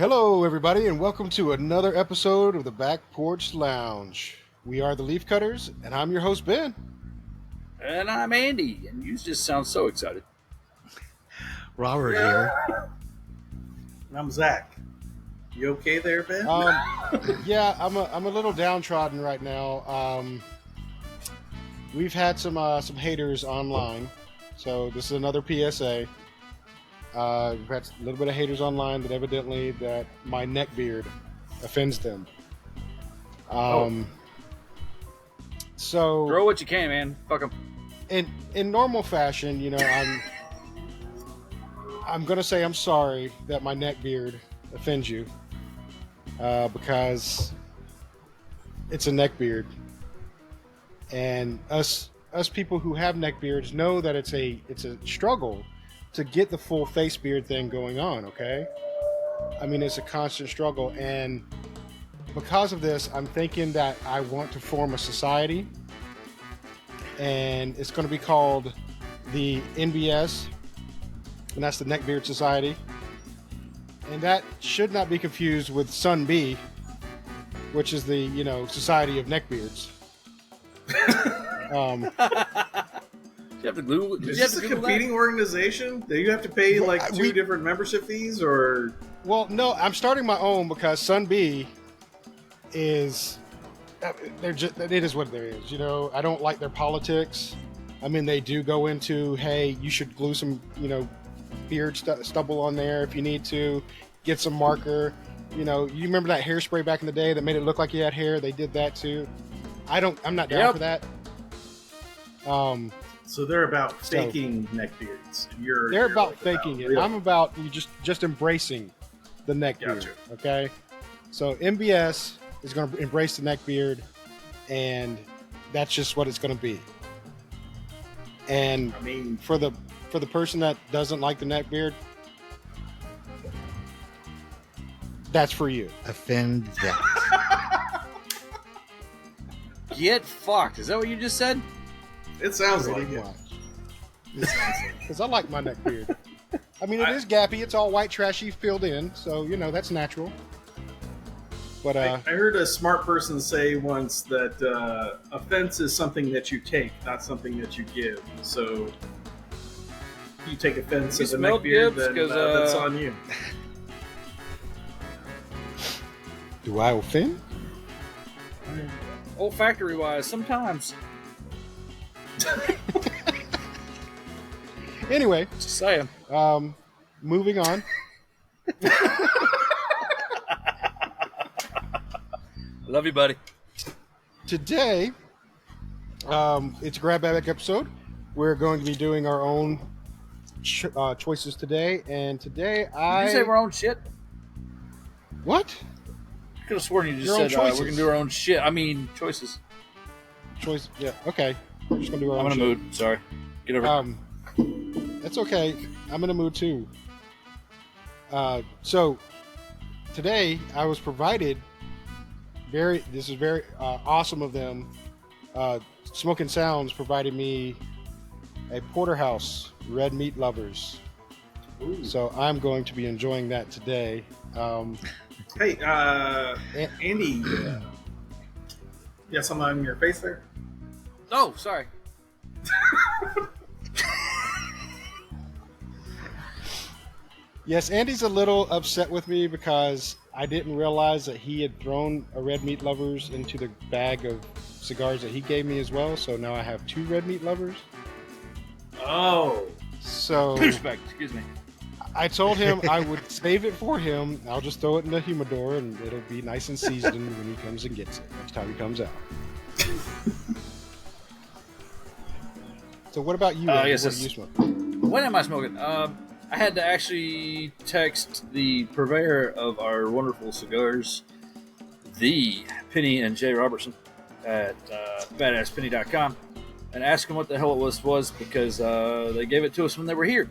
Hello, everybody, and welcome to another episode of the Back Porch Lounge. We are the Leaf Cutters, and I'm your host, Ben. And I'm Andy, and you just sound so excited. Robert here. And I'm Zack. You okay there, Ben? Yeah, I'm a little downtrodden right now. We've had some haters online, so this is another PSA. We've had a little bit of haters online that evidently that my neck beard offends them. So Throw what you can, man. Fuck them. In normal fashion, you know, I'm gonna say I'm sorry that my neck beard offends you, because it's a neck beard, and us people who have neck beards know that it's a struggle to get the full face beard thing going on. Okay, I mean, it's a constant struggle, and because of this, I'm thinking that I want to form a society, and it's going to be called the NBS, and that's the Neckbeard Society, and that should not be confused with Sun B, which is the Society of Neckbeards. You have to glue. Is this a competing organization? Do you have to pay like two different membership fees, or? Well, no, I'm starting my own because Sun B is it is what there is. You know, I don't like their politics. I mean, they do go into, hey, you should glue some, beard stubble on there if you need to, get some marker. You know, you remember that hairspray back in the day that made it look like you had hair? They did that too. I'm not down for that. So they're about faking neck beards. They're about faking it. I'm about just embracing the neck beard. Okay, so MBS is going to embrace the neck beard, and that's just what it's going to be. And I mean, for the person that doesn't like the neck beard, that's for you. Offend that. Get fucked. Is that what you just said? It sounds like it. Because I like my neck beard. I mean, it is gappy. It's all white, trashy, filled in. So, that's natural. But I heard a smart person say once that offense is something that you take, not something that you give. So, if you take offense as a neck beard, then that's on you. Do I offend? Olfactory-wise, sometimes. Anyway, Just saying. Moving on. Love you, buddy. Today, it's a Grab Bag episode. We're going to be doing our own choices today, and today Did you say our own shit? What? I could have sworn you just Your own said we're choices. going to do our own shit. I mean, choices. Choice? Yeah. Okay. We're just gonna do our own I'm in shit. a mood. Sorry. Get over it. That's okay. I'm in a mood too. So today I was provided this is very awesome of them. Smoking Sounds provided me a Porterhouse Red Meat Lovers. Ooh. So I'm going to be enjoying that today. Hey, Andy, you got something on your face there? Oh, sorry. Yes, Andy's a little upset with me because I didn't realize that he had thrown a Red Meat Lovers into the bag of cigars that he gave me as well. So now I have 2 Red Meat Lovers. Oh. So Respect. Excuse me. I told him I would save it for him. I'll just throw it in the humidor and it'll be nice and seasoned when he comes and gets it next time he comes out. So what about you? Yes, what are you smoking? When am I smoking? I had to actually text the purveyor of our wonderful cigars, the Penny and Jay Robertson at badasspenny.com, and ask him what the hell it was because they gave it to us when they were here.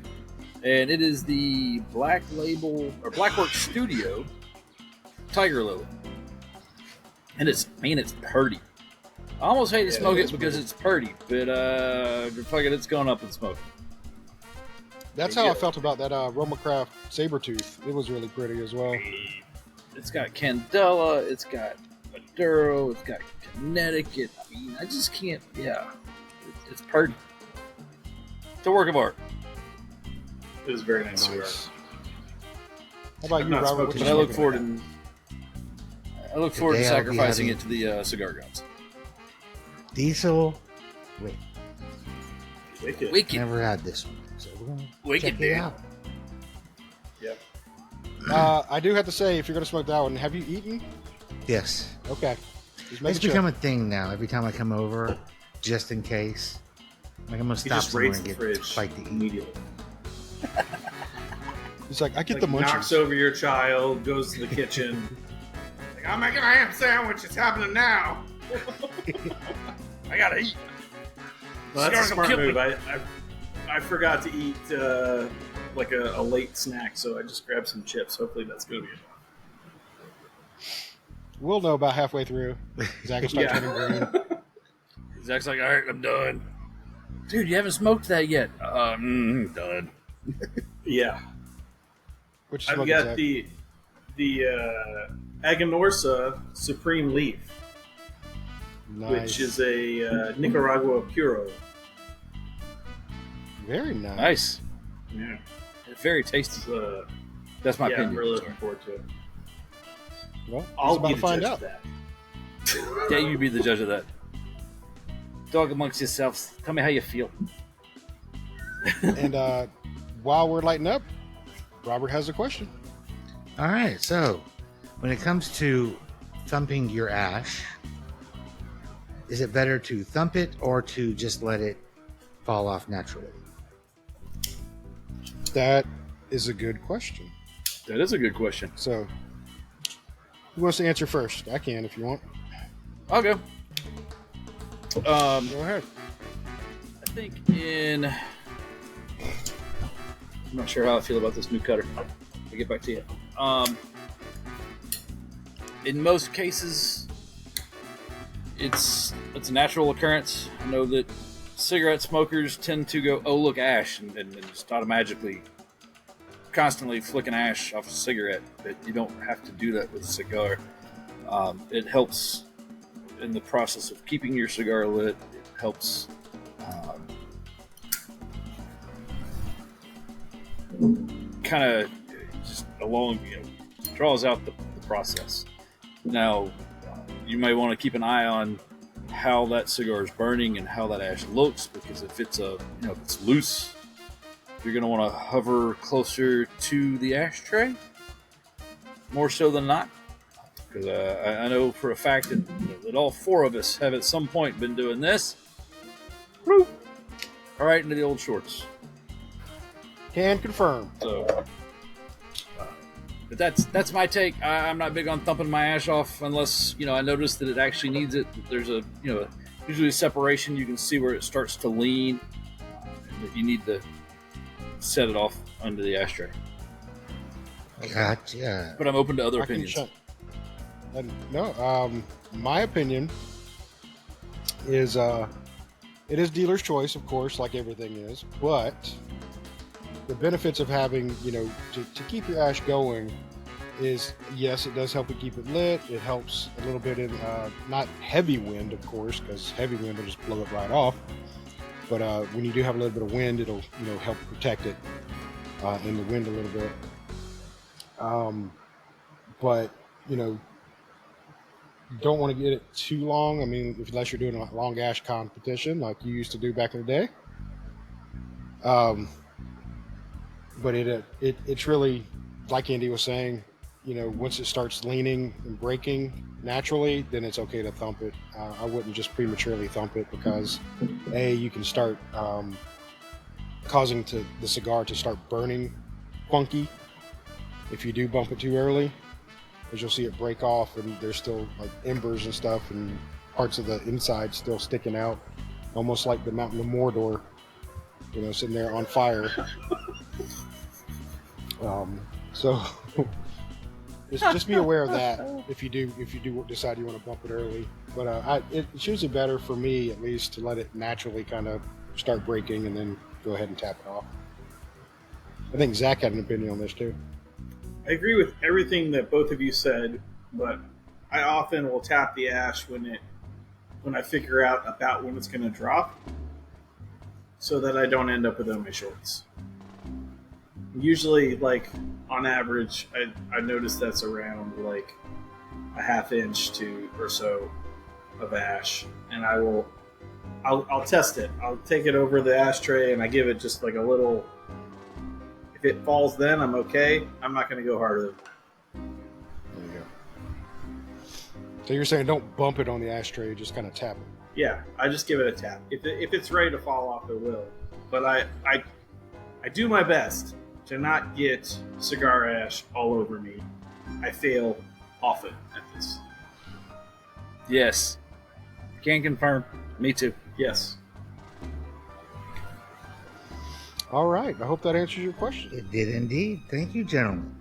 And it is the Black Label or Blackwork Studio Tiger Lily. And it's purty. I almost hate to smoke it because it's purty, but fuck it, it's going up in smoke. That's how I felt about that Roma Craft Sabretooth. It was really pretty as well. It's got Candela, it's got Maduro, it's got Connecticut. I mean, I just can't. Yeah, it's pretty. It's a work of art. It was very nice cigar. How about you, Robert? What you I look smoking forward to Today I'll be sacrificing having- it to the cigar gods. Diesel. Wait, Wicked. never had this one, so we're gonna Wicked, check it dude. out. Yep. I do have to say, if you're going to smoke that one, have you eaten? Yes, Okay. Just making it's sure. become a thing now. Every time I come over, just in case, like I'm gonna He stop just somewhere rates and the get fridge like to eat. immediately. It's like, I get Like, the munchies. knocks over your child, goes to the kitchen. Like, I'm making a ham sandwich. It's happening now. I gotta eat. Well, that's a smart move. I forgot to eat like a late snack, so I just grabbed some chips. Hopefully that's gonna be enough. We'll know about halfway through. Zack will start Yeah. turning green. Zach's like, all right, I'm done. Dude, you haven't smoked that yet. Done. Yeah. Which is I've smoking, got Zack? the Aganorsa Supreme Leaf, Nice. which is a Nicaragua Puro. Very nice. Nice. Yeah. Very tasty. It's, That's my yeah, I'm opinion. really looking forward to it. Well, I'll he's about be to the find judge out. of that. Yeah, you be the judge of that. Talk amongst yourselves. Tell me how you feel. And while we're lighting up, Robert has a question. All right, so when it comes to thumping your ash, is it better to thump it or to just let it fall off naturally? That is a good question. That is a good question. So, who wants to answer first? I can if you want. I'll go. Go ahead. I think I'm not sure how I feel about this new cutter. I'll get back to you. In most cases, it's a natural occurrence. I know that cigarette smokers tend to go, oh, look, ash, and just automatically constantly flicking ash off a cigarette. But you don't have to do that with a cigar. It helps in the process of keeping your cigar lit. It helps kind of just along, draws out the process. Now, you may want to keep an eye on how that cigar is burning and how that ash looks, because if it's if it's loose, you're going to want to hover closer to the ashtray more so than not. Because I know for a fact that all four of us have at some point been doing this. Woo! All right, into the old shorts. Can confirm. So, but that's my take. I'm not big on thumping my ash off unless I notice that it actually needs it. There's usually a separation. You can see where it starts to lean. And that you need to set it off under the ashtray. Gotcha. But I'm open to other I can opinions. check. No, my opinion is it is dealer's choice, of course, like everything is. But the benefits of having, to keep your ash going is, yes, it does help to keep it lit. It helps a little bit in not heavy wind, of course, because heavy wind will just blow it right off. But when you do have a little bit of wind, it'll help protect it in the wind a little bit. But you don't want to get it too long. I mean, unless you're doing a long ash competition like you used to do back in the day. But it's really, like Andy was saying, once it starts leaning and breaking naturally, then it's okay to thump it. I wouldn't just prematurely thump it because, you can start causing the cigar to start burning funky if you do bump it too early. Because you'll see it break off and there's still like embers and stuff and parts of the inside still sticking out, almost like the Mountain of Mordor, sitting there on fire. So just be aware of that if you do decide you want to bump it early. But it's usually better for me, at least, to let it naturally kind of start breaking and then go ahead and tap it off. I think Zack had an opinion on this too. I agree with everything that both of you said, but I often will tap the ash when I figure out about when it's going to drop, so that I don't end up with it on my shorts. Usually, like on average, I notice that's around like a half inch to or so of ash, and I'll test it. I'll take it over the ashtray and I give it just like a little. If it falls, then I'm okay. I'm not going to go harder. There you go. So you're saying don't bump it on the ashtray, just kind of tap it. Yeah, I just give it a tap. If it's ready to fall off, it will. But I do my best to not get cigar ash all over me. I fail often at this. Yes. Can confirm. Me too. Yes. All right. I hope that answers your question. It did indeed. Thank you, gentlemen.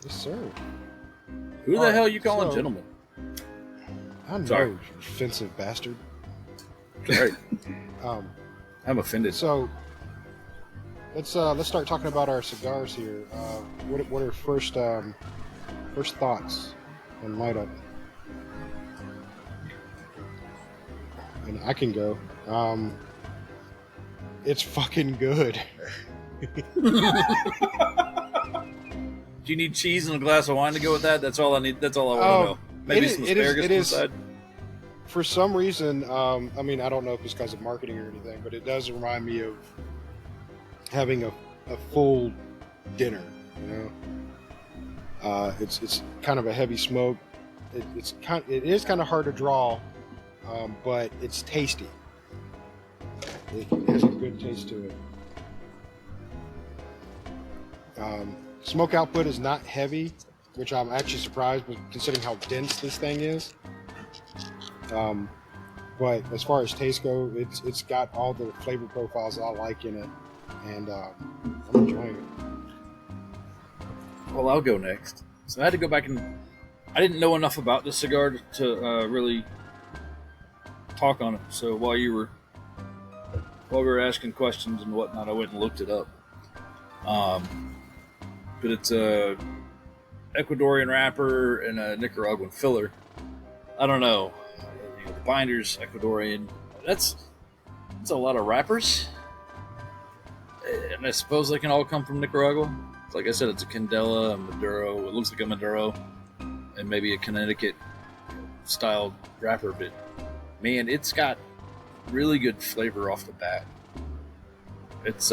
Yes, sir. Who the hell are you calling gentlemen? I know, Sorry. you offensive bastard. Sorry. I'm offended. So let's start talking about our cigars here. What are first thoughts on light up? And I can go. It's fucking good. Do you need cheese and a glass of wine to go with that? That's all I need. That's all I want to know. Maybe some asparagus on the side. For some reason, I mean, I don't know if it's because of marketing or anything, but it does remind me of having a full dinner. You know, it's kind of a heavy smoke. It is kind of hard to draw, but it's tasty. It has a good taste to it. Smoke output is not heavy, which I'm actually surprised with considering how dense this thing is. But as far as taste go, it's got all the flavor profiles I like in it, and I'm enjoying it. Well, I'll go next. So I had to go back and I didn't know enough about this cigar to really talk on it. So while we were asking questions and whatnot, I went and looked it up. But it's a Ecuadorian wrapper and a Nicaraguan filler. I don't know. The binder's Ecuadorian. That's a lot of wrappers. And I suppose they can all come from Nicaragua. Like I said, it's a Candela, a Maduro. It looks like a Maduro, and maybe a Connecticut style wrapper. But man, it's got really good flavor off the bat. It's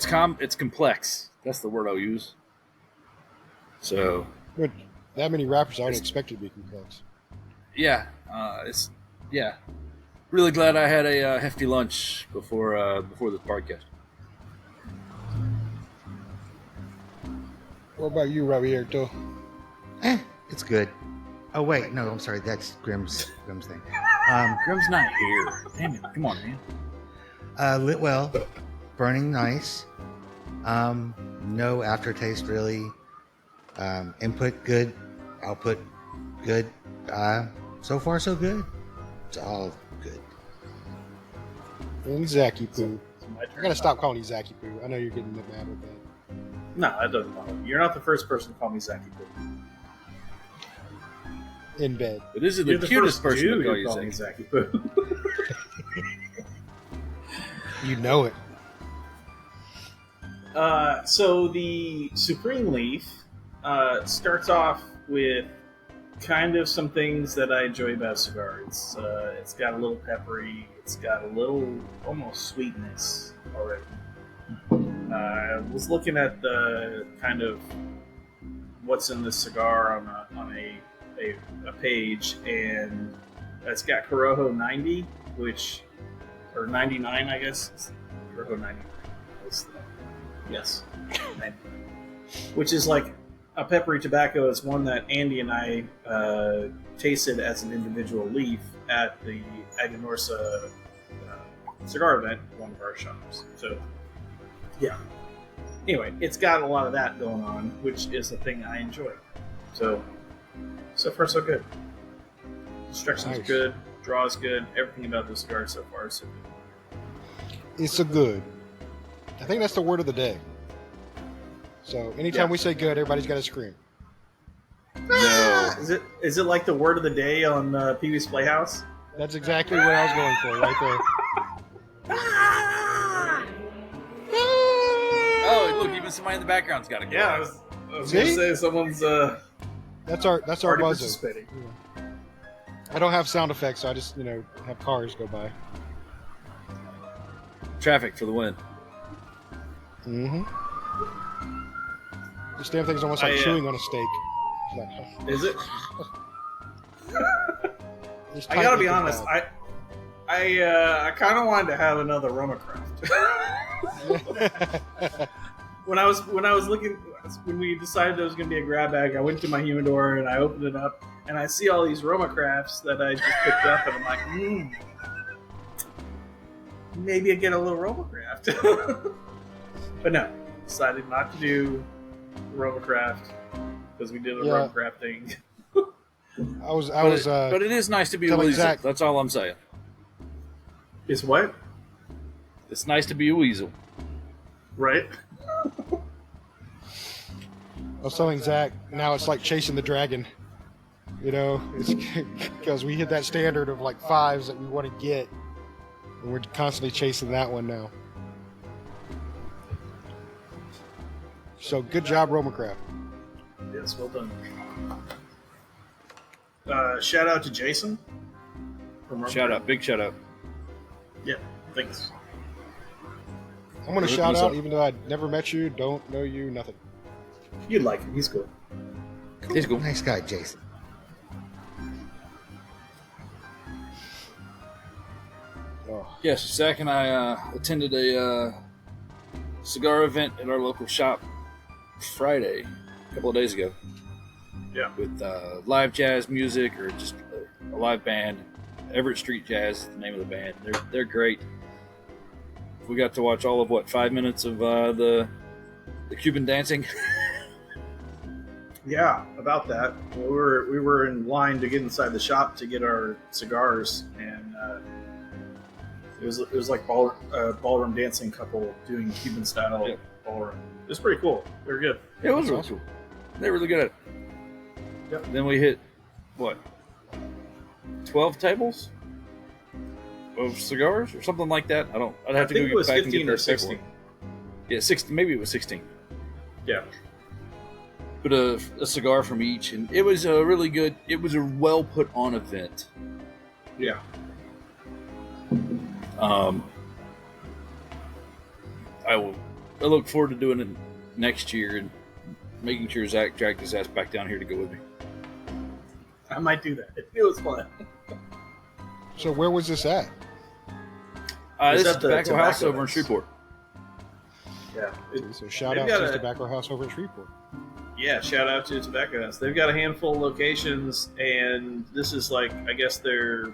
complex. That's the word I'll use. So, But that many wrappers, I would expect it to be complex. yeah, really glad I had a hefty lunch before this podcast. What about you, Roberto? It's good. Oh wait, no, I'm sorry. That's Grimm's thing. Grim's not here. Damn it! Come on, man. Lit well, burning nice. No aftertaste really. Input good, output good. So far so good. It's all good. And Zacky Poo. I gotta stop calling you Zacky Poo. I know you're getting mad with that. No, that doesn't bother me. You're not the first person to call me Zacky Poo. In bed. But this is the cutest person to call you Zacky Poo. You know it. So the Supreme Leaf starts off with kind of some things that I enjoy about cigar. It's got a little peppery. It's got a little almost sweetness already. I was looking at the kind of what's in the cigar on a page, and it's got Corojo 90, or 99, I guess. Corojo 99. Yes, 90. Which is like a peppery tobacco. Is one that Andy and I tasted as an individual leaf at the Aganorsa cigar event at one of our shops. So, yeah. Anyway, it's got a lot of that going on, which is a thing I enjoy. So far so good. Construction's Nice. good, draw is good, everything about the cigar so far is so good. It's a good. I think that's the word of the day. So anytime we say good, everybody's got to scream. No. Is it like the word of the day on Pee-wee's Playhouse? That's exactly what I was going for right there. Oh, look, even somebody in the background's got a good. Yeah, I was going to say someone's. That's our buzzer. Participating. Yeah. I don't have sound effects, so I just have cars go by. Traffic for the win. Mm-hmm. This damn thing's almost like chewing on a steak. Is it? It's I gotta be tight honest. bad. I kind of wanted to have another Roma Craft. when I was looking, when we decided there was going to be a grab bag, I went to my humidor and I opened it up and I see all these Roma Crafts that I just picked up and I'm like, maybe I get a little Roma Craft. But no, decided not to do Roma Craft because we did a Roma Craft thing. But it is nice to be a telling weasel. Zack- That's all I'm saying. Is what? It's nice to be a weasel. Right? I was telling Zach, now it's like chasing the dragon. It's because we hit that standard of like 5s that we want to get, and we're constantly chasing that one now. So good job, Romacraft. Yes, well done. Shout out to Jason. Shout out, big shout out. Yeah, thanks. I'm going to shout out, even though I'd never met you, don't know you, nothing. You'd like him. He's cool. He's cool. Nice guy, Jason. Oh. Yes, Zach and I attended a cigar event at our local shop Friday, a couple of days ago. Yeah. With live jazz music or just a live band. Everett Street Jazz is the name of the band. They're great. We got to watch all of 5 minutes of the Cuban dancing. Yeah, about that. We were in line to get inside the shop to get our cigars, and it was like ballroom dancing couple doing Cuban style ballroom. It was pretty cool. They were good. It was really cool. They were really good at it. Yep. Then we hit 12 tables of cigars or something like that. I'd have to go get back and get their 16. paperwork. Yeah, 16. Maybe it was 16. Yeah. But a cigar from each, and it was a really good. It was a well put on event. Yeah. I look forward to doing it next year and making sure Zach dragged his ass back down here to go with me. I might do that. It was fun. So where was this at? This is at the Tobacco House over in House. Shreveport. Yeah. So shout They've out got to a- Tobacco House over in Shreveport. Yeah, shout out to Tobacco House. They've got a handful of locations, and this is like, I guess, their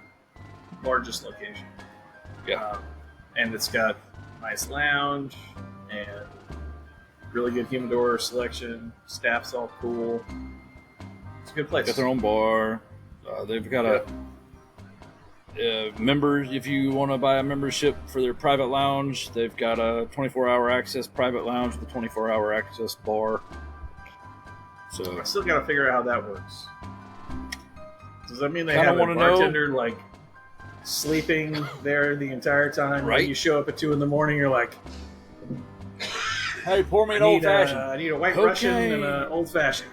largest location. Yeah. And it's got nice lounge and really good humidor selection. Staff's all cool. It's a good place. Got their own bar. They've got members. If you want to buy a membership for their private lounge, they've got a 24-hour access private lounge with a 24-hour access bar. So I still got to figure out how that works. Does that mean they Kinda have a wanna know. bartender like sleeping there the entire time? Right. When you show up at 2 a.m, you're like, hey, pour me I an need, old fashioned. I need a white Okay. Russian and an old fashioned.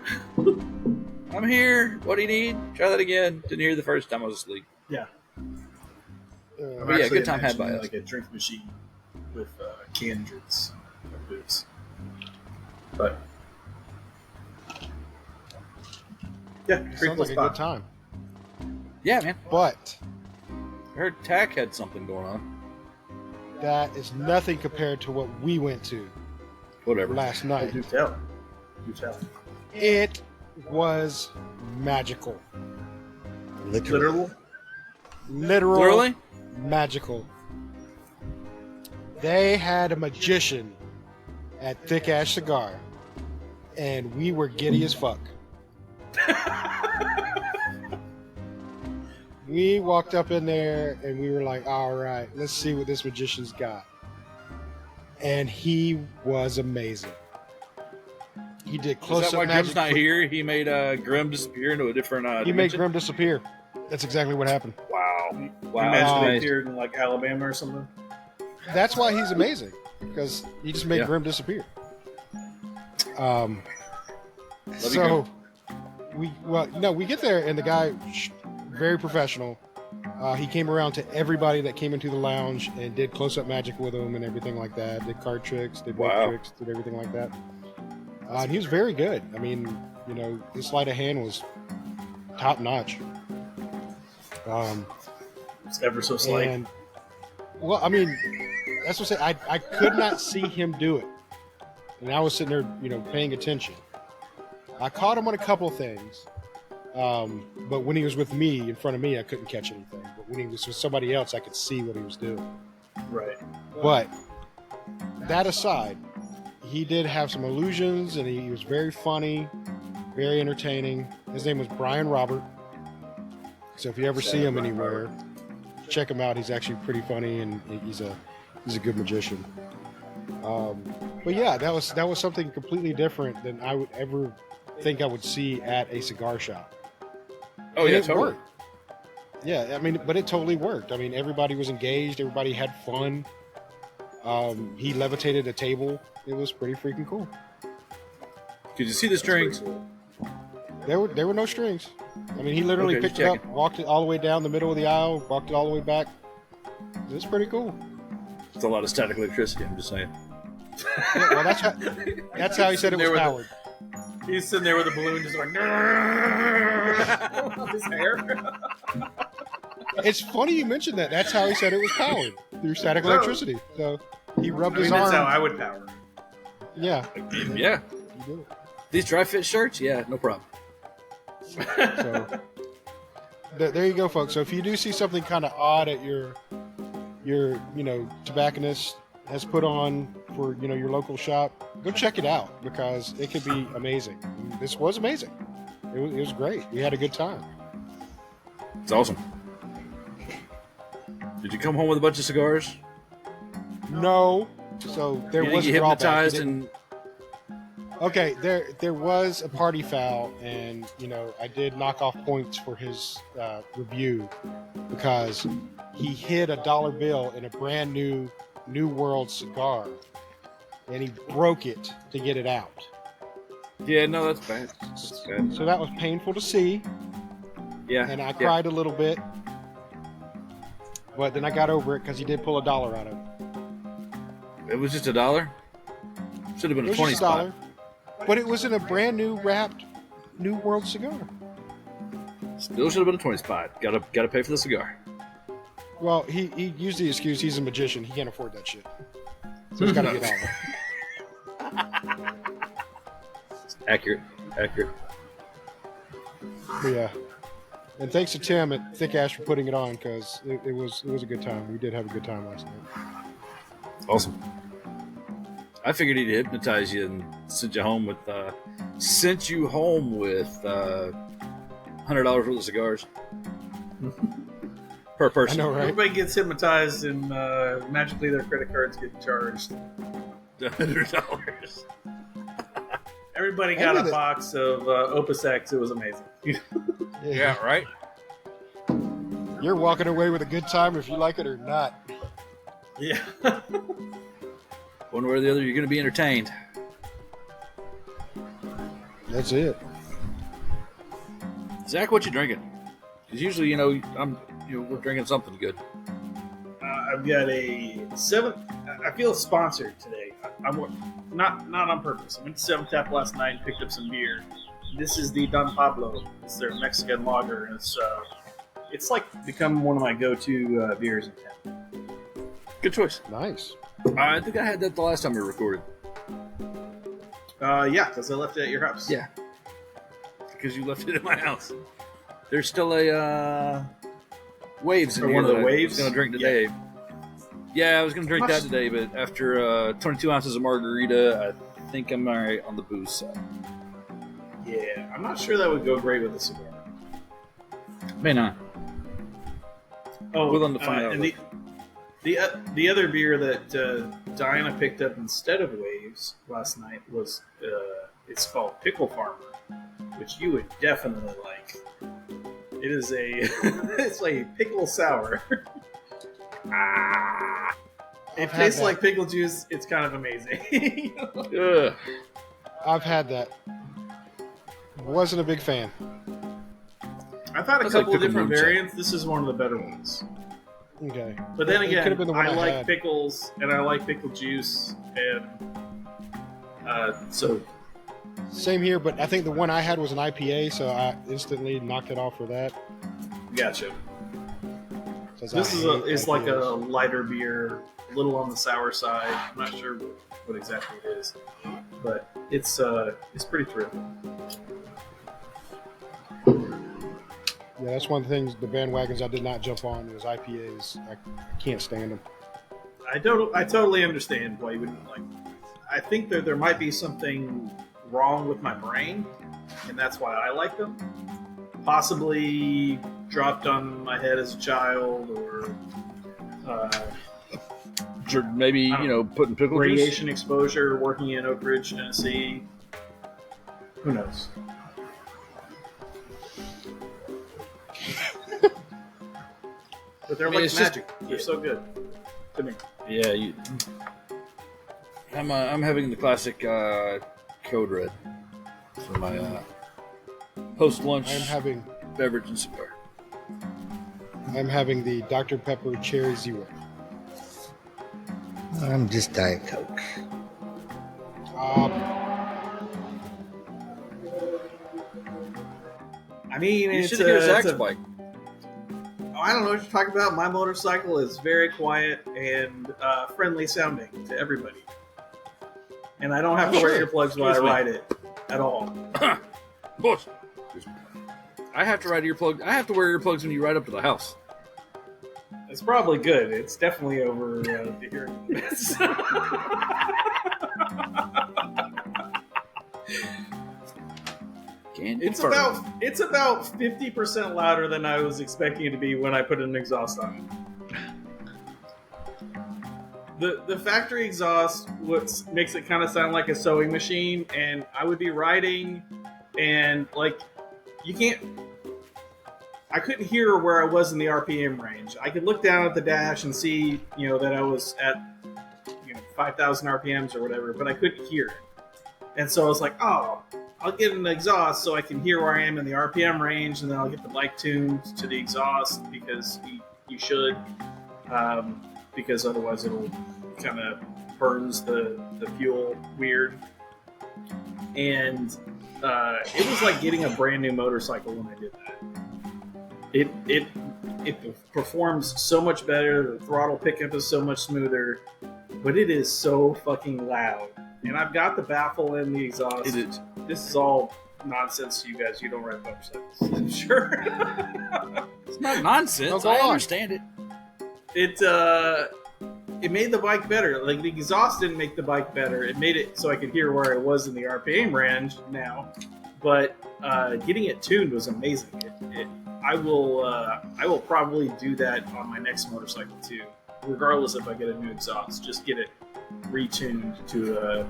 I'm here. What do you need? Try that again. Didn't hear the first time I was asleep. Yeah. But yeah, good time had by us. Like a drink machine with canned drinks and booze. But yeah, pretty Sounds cool like a spot. good time. Yeah, man. But I heard TAC had something going on. that is nothing compared to what we went to Whatever. last Oh, night. do tell. Do tell. It was magical. Literally. Literal Literally? magical. They had a magician at Thick Ash Cigar, and we were giddy as fuck. We walked up in there and we were like, all right, let's see what this magician's got. and he was amazing. He did close-up Is that why magic. Grim's not here? He made Grim disappear into a different He made dimension? Grim disappear. That's exactly what happened. Wow. You Wow. imagine they Nice. appeared in like Alabama or something. That's why he's amazing, because he just made Yeah. Grim disappear. Love you, So we get there, and the guy, very professional. He came around to everybody that came into the lounge and did close-up magic with them and everything like that. Did card tricks, did Wow. wave tricks, did everything like that. And he was very good. I mean, his sleight of hand was top notch. It's ever so slight. And well, I mean, that's what I say. I could not see him do it, and I was sitting there, paying attention. I caught him on a couple of things, but when he was with me, in front of me, I couldn't catch anything. But when he was with somebody else, I could see what he was doing. Right. But that aside, he did have some illusions, and he was very funny, very entertaining. His name was Brian Robert. So if you ever see him anywhere, check him out. He's actually pretty funny, and he's a good magician. But yeah, that was something completely different than I would ever think I would see at a cigar shop. Oh, yeah, And it totally. worked. Yeah, I mean, but it totally worked. I mean, everybody was engaged. Everybody had fun. He levitated a table. It was pretty freaking cool. Could you see the strings? There were no strings. I mean, he literally Okay, picked just it up, walked it all the way down the middle of the aisle, walked it all the way back. It was pretty cool. It's a lot of static electricity, I'm just saying. Yeah, well, that's how he said it was powered. He's sitting there with a balloon just going his hair. It's funny you mentioned that. That's how he said it was powered, through static electricity. So he rubbed his That's arm. how I would power it. Yeah. Yeah. He did it. These dry fit shirts? Yeah, no problem. So there you go, folks. So if you do see something kind of odd at your tobacconist has put on for your local shop, go check it out, because it could be amazing. And this was amazing. It was great. We had a good time. It's awesome. Did you come home with a bunch of cigars? No. So there You was didn't a get drawback. hypnotized It didn't- and Okay, there was a party foul, and I did knock off points for his review, because he hid a dollar bill in a brand new New World cigar, and he broke it to get it out. yeah, no, that's bad. That's bad. So that was painful to see, Yeah, and I yeah. cried a little bit, but then I got over it because he did pull $1 out of it. It was just $1. Should have been It a was 20 just spot. $1, but it was in a brand new wrapped New World cigar. Still should have been a 20 spot. Gotta pay for the cigar. Well, he used the excuse he's a magician. He can't afford that shit. So he's got to get out of it. Accurate. But yeah. And thanks to Tim at Thick Ash for putting it on, because it was a good time. We did have a good time last night. Awesome. I figured he'd hypnotize you and sent you home with $100 worth of cigars per I person. know, right? Everybody gets hypnotized and magically their credit cards get charged. $100. Everybody got a Everything. box of Opus X. It was amazing. Yeah, right. You're walking away with a good time if you like it or not. Yeah. One way or the other, you're going to be entertained. That's it. Zach, what you drinking? Because usually, we're drinking something good. I've got a 7. I feel sponsored today. I'm not on purpose. I went to 7 Tap last night and picked up some beer. This is the Don Pablo. It's their Mexican lager, and it's like become one of my go-to beers in town. Good choice. Nice. I think I had that the last time we recorded. Yeah, because I left it at your house. Yeah. Because you left it at my house. There's still a Waves in Or here. one of the that Waves? I was going to drink today. Yeah, I was going to drink that today, but after 22 ounces of margarita, I think I'm all right on the booze side. Yeah, I'm not sure that would go great with a cigar. May not. Oh, Willing to find out. and The other beer that Diana picked up instead of Waves last night was it's called Pickle Farmer, which you would definitely like. It is it's like a pickle sour. It tastes like pickle juice. It's kind of amazing. I've had that. Wasn't a big fan. I've had a couple of different variants. This is one of the better ones. Okay. But then again, the one I like had. pickles, and I like pickle juice, and so... Same here, but I think the one I had was an IPA, so I instantly knocked it off for that. Gotcha. This is like a lighter beer, a little on the sour side. I'm not sure what exactly it is, but it's pretty terrific. Yeah, that's one of the things, the bandwagons I did not jump on was IPAs. I can't stand them. I totally understand why you wouldn't like them. I think there might be something wrong with my brain, and that's why I like them. Possibly dropped on my head as a child, or maybe putting pickle radiation exposure working in Oak Ridge, Tennessee. Who knows? But they're like magic. They're so good to me. Yeah, I'm having the classic Code Red for my post-lunch beverage and cigar. I'm having the Dr. Pepper Cherry Zero. I'm just Diet Coke. I mean, you should hear Zack's bike. I don't know what you're talking about. My motorcycle is very quiet and friendly sounding to everybody. And I don't have to wear earplugs while I ride it at all. I have to wear earplugs when you ride up to the house. It's probably good. It's definitely over the hearing limits. It's about 50% louder than I was expecting it to be when I put an exhaust on it. The factory exhaust makes it kind of sound like a sewing machine, and I would be riding, and like I couldn't hear where I was in the RPM range. I could look down at the dash and see, that I was at 5,000 RPMs or whatever, but I couldn't hear it. And so I was like, oh, I'll get an exhaust so I can hear where I am in the RPM range, and then I'll get the bike tuned to the exhaust because you should, because otherwise it'll kind of burns the fuel weird. And it was like getting a brand new motorcycle when I did that. It performs so much better. The throttle pickup is so much smoother, but it is so fucking loud. And I've got the baffle and the exhaust. This is all nonsense to you guys. You don't ride motorcycles, I'm sure. It's not nonsense. I understand it. It made the bike better. Like, the exhaust didn't make the bike better. It made it so I could hear where I was in the RPM range now. But getting it tuned was amazing. I will probably do that on my next motorcycle too, regardless if I get a new exhaust. Just get it retuned to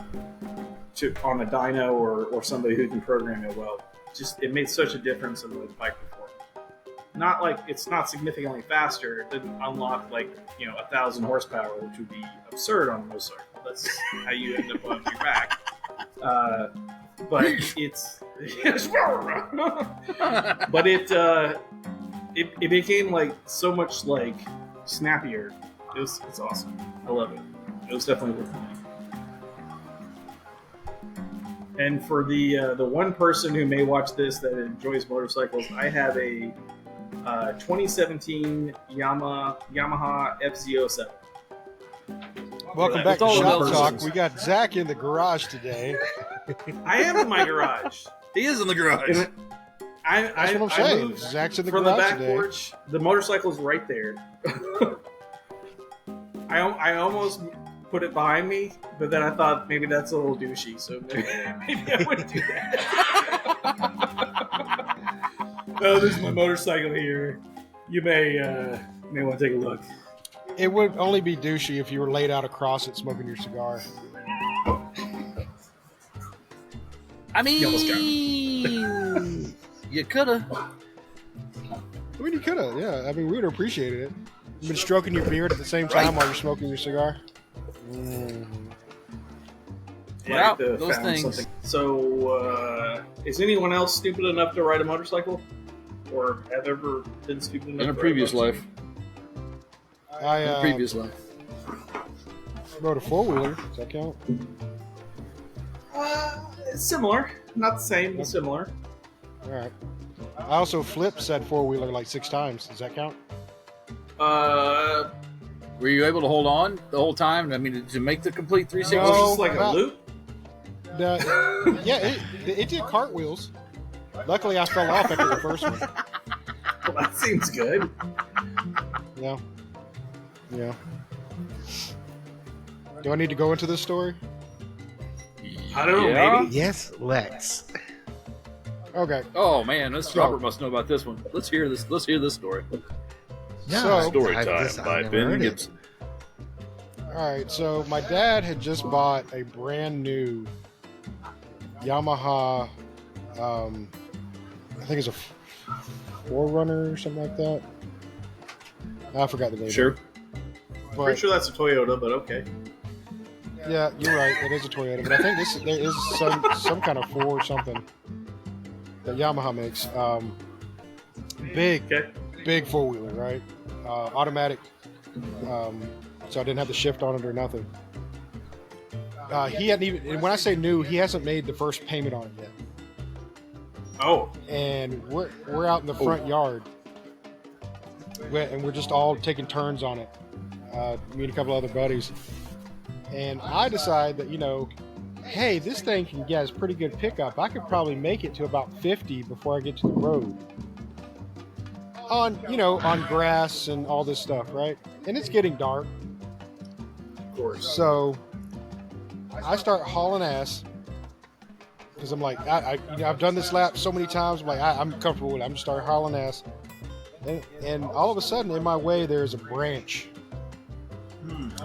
on a dyno or somebody who can program it well. It made such a difference in the bike performance. Not like it's not significantly faster. It didn't unlock 1,000 horsepower, which would be absurd on a motorcycle. That's how you end up on your back. But but it became so much snappier. It's awesome. I love it. It was definitely worth it. And for the one person who may watch this that enjoys motorcycles, I have a 2017 Yamaha FZ07. Welcome back to Shop Talk. We got Zack in the garage today. I am in my garage. He is in the garage. That's what I'm saying. Zack's in the garage from the back today. porch. The motorcycle's right there. I almost put it behind me, but then I thought maybe that's a little douchey, so maybe I wouldn't do that. Oh, this is my motorcycle here. You may want to take a look. It would only be douchey if you were laid out across it smoking your cigar. I mean, You almost got me. you coulda. I mean, you could have, yeah. I mean, we would have appreciated it. You've been stroking your beard at the same time while you're smoking your cigar. Yeah, Might have those found things. something. So, is anyone else stupid enough to ride a motorcycle? Or have ever been stupid enough In a to previous ride life. I In a previous life. rode a four-wheeler. Does that count? It's similar. Not the same, but similar. All right. I also flipped said four-wheeler like 6 times. Does that count? Were you able to hold on the whole time? I mean, to make the complete 360? Was it No. just like a about- loop? Yeah, it did cartwheels. Luckily, I fell off after the first one. Well, that seems good. Yeah. Yeah. Do I need to go into this story? I don't know, Yeah. maybe? Yes, let's. Okay. Oh man, this So- Robert must know about this one. Let's hear this. Let's hear this story. So- Story I've time just- I've by never Ben heard it. Gibson. All right. So my dad had just bought a brand new Yamaha. I think it's a Forerunner or something like that. I forgot the name. Sure. But Pretty sure that's a Toyota, but okay. yeah, you're right. It is a Toyota, but I think there is some kind of 4 or something that Yamaha makes. Okay. Big four-wheeler, right? Automatic. So I didn't have to shift on it or nothing. He hadn't even. And when I say new, he hasn't made the first payment on it yet. Oh, And we're out in the front yard, and we're just all taking turns on it. Me and a couple other buddies, and I decide that hey, this thing can get a pretty good pickup. I could probably make it to about 50 before I get to the road. On grass and all this stuff, right? And it's getting dark, of course. so I start hauling ass. Because I'm like, I've done this lap so many times. I'm like, I'm comfortable with it. I'm just start hauling ass, and all of a sudden, in my way, there's a branch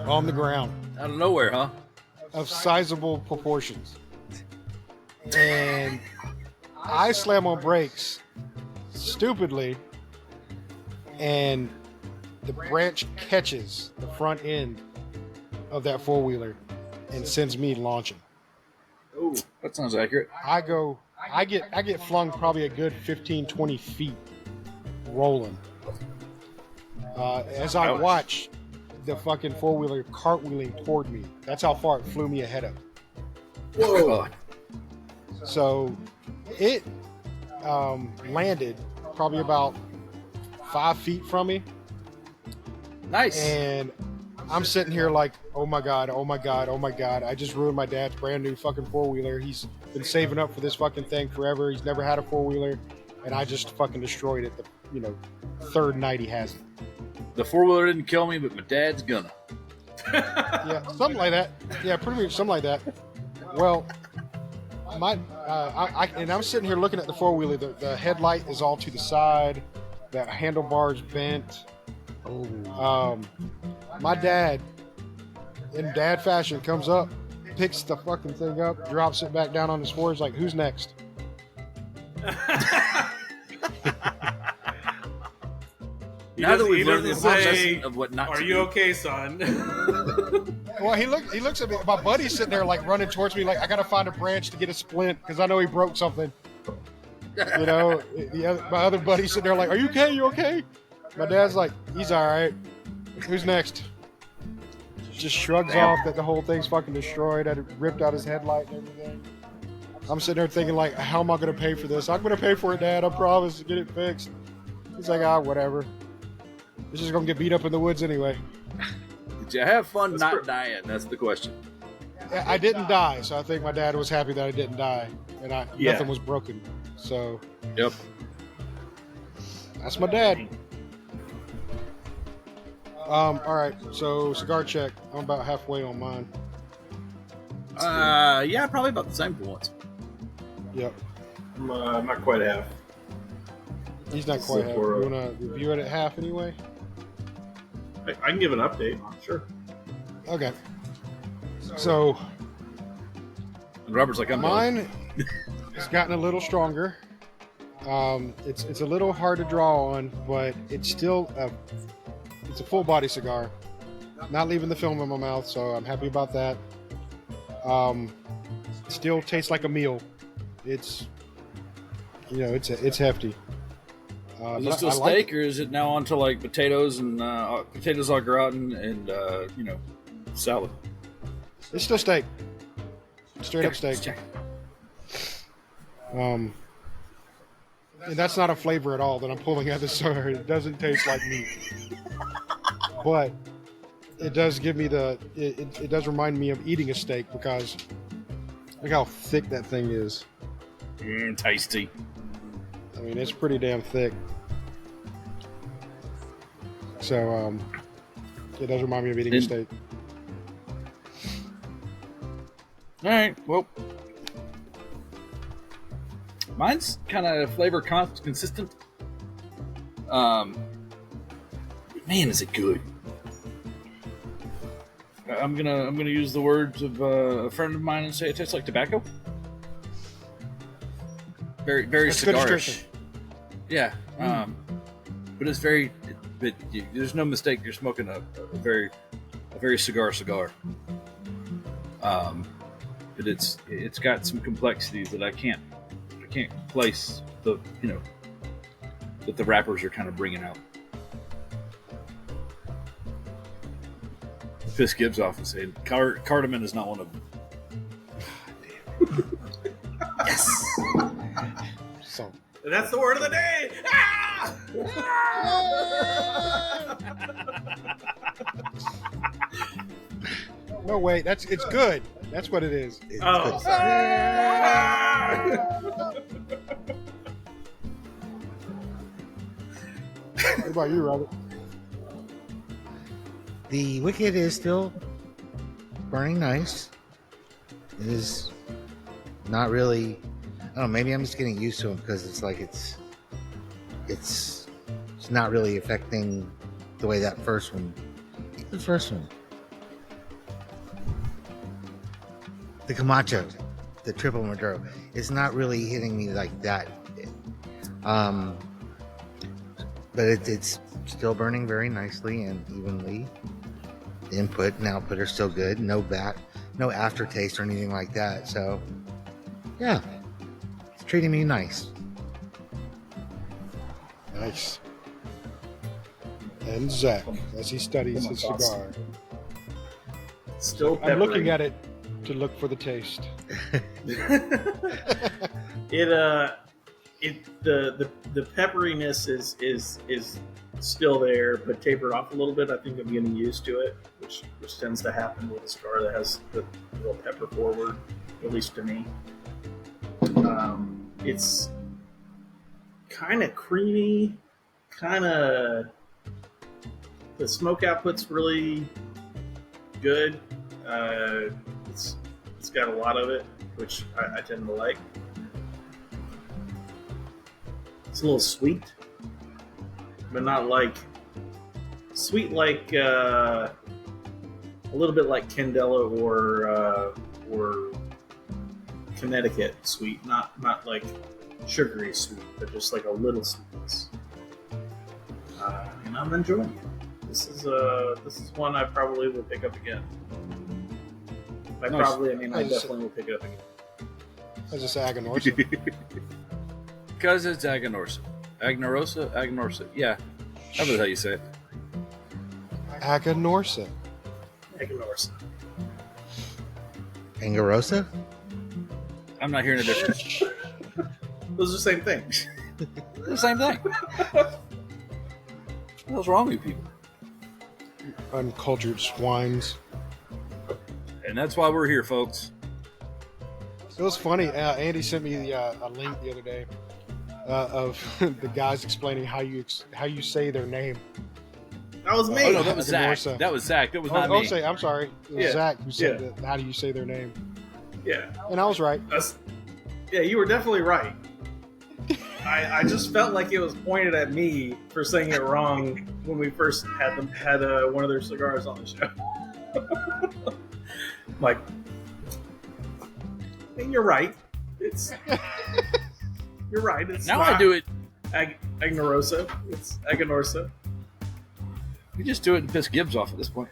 on the ground Out of nowhere, huh? of sizable proportions, and I slam on brakes stupidly, and the branch catches the front end of that four-wheeler and sends me launching. Ooh. That sounds accurate. I get flung probably a good 15, 20 feet rolling. As I Ouch. watch the fucking four-wheeler cartwheeling toward me. That's how far it flew me ahead of. Whoa. So it landed probably about 5 feet from me. Nice. And I'm sitting here like, oh my God, oh my God, oh my God. I just ruined my dad's brand new fucking four-wheeler. He's been saving up for this fucking thing forever. He's never had a four-wheeler. And I just fucking destroyed it the third night he has it. The four-wheeler didn't kill me, but my dad's gonna. Yeah, something like that. Yeah, pretty much something like that. Well, I'm sitting here looking at the four-wheeler. The headlight is all to the side. The handlebar's bent. My dad, in dad fashion, comes up, picks the fucking thing up, drops it back down on his floor. He's like, "Who's next?" Now that we've He learned the doesn't important say, lesson of what not "Are to you do. okay, son?" Well, he looks at me. My buddy's sitting there like running towards me, like I gotta find a branch to get a splint because I know he broke something. My other buddy's sitting there like, "Are you okay? You okay?" My dad's like, "He's all right. Who's next?" Just shrugs off that the whole thing's fucking destroyed. I ripped out his headlight and everything. I'm sitting there thinking like, how am I gonna pay for this? I'm gonna pay for it, Dad. I promise to get it fixed. He's like, whatever. It's just gonna get beat up in the woods anyway. Did you have fun That's not per- dying? That's the question. I didn't die, so I think my dad was happy that I didn't die, and Yeah. nothing was broken. So Yep. that's my dad. All right. So cigar check. I'm about halfway on mine. Yeah, probably about the same for once. Yep. I'm not quite half. He's not quite half. You wanna review it at half anyway? I can give an update. Sure. Okay. So And Robert's like, I'm mine has gotten a little stronger. It's a little hard to draw on, but it's still it's a full body cigar. Not leaving the film in my mouth, so I'm happy about that. Still tastes like a meal. It's it's hefty. Is it still steak, or is it now onto like potatoes and potatoes au gratin and salad? It's still steak. Straight up steak. And that's not a flavor at all that I'm pulling out of the cigar. It doesn't taste like meat. But it does give me it does remind me of eating a steak, because look how thick that thing is. Tasty. I mean, it's pretty damn thick. So, it does remind me of eating a steak. All right, well, mine's kind of flavor consistent. Man, is it good? I'm gonna use the words of a friend of mine and say it tastes like tobacco. Very That's good cigarish. description. Yeah, but it's very. But there's no mistake. You're smoking a very cigar. But it's got some complexities that I can't place that the wrappers are kind of bringing out. Piss Gibs off and saying cardamom is not one of them. Yes. So. And that's the word of the day. Ah! No, wait. It's good. That's what it is. It's Oh. good stuff. What about you, Robert? The wicked is still burning nice. It is not really. I don't know. Maybe I'm just getting used to it, because it's like it's not really affecting the way that first one. The first one. The Camacho, the triple Maduro, it's not really hitting me like that. But it's still burning very nicely and evenly. The input and output are still good. No aftertaste or anything like that. So, yeah, it's treating me nice. Nice. And Zack, as he studies his cigar. Still peppery. I'm looking at it to look for the taste. The pepperiness is still there, but tapered off a little bit. I think I'm getting used to it, which tends to happen with a cigar that has the real pepper forward, at least to me. It's kind of creamy, the smoke output's really good. It's got a lot of it, which I tend to like. It's a little sweet, but not like sweet, like a little bit like Candela or Connecticut sweet, not like sugary sweet, but just like a little sweetness. And I'm enjoying it. This is one I probably will pick up again. By Nice. probably, I mean I definitely will pick it up again. As I say, Aganorsa. Because it's Aganorsa. Aganorsa. Yeah, that's how you say it. Aganorsa. Aganorsa. Aganorsa? I'm not hearing a difference. Those are the same thing. The same thing. What's wrong with you people? Uncultured swines. And that's why we're here, folks. It was funny. Andy sent me a link the other day of the guys explaining how you say their name. That was me. Oh no, that was Zack. Aganorsa. That was Zack. That was not me. I'm sorry. It was Yeah. Zack who said Yeah. that, how do you say their name? Yeah. And I was right. Yeah, you were definitely right. I just felt like it was pointed at me for saying it wrong when we first had one of their cigars on the show. Like, and you're right. You're right. It's now I do it. Aganorsa. It's Aganorsa. You just do it and piss Gibs off at this point.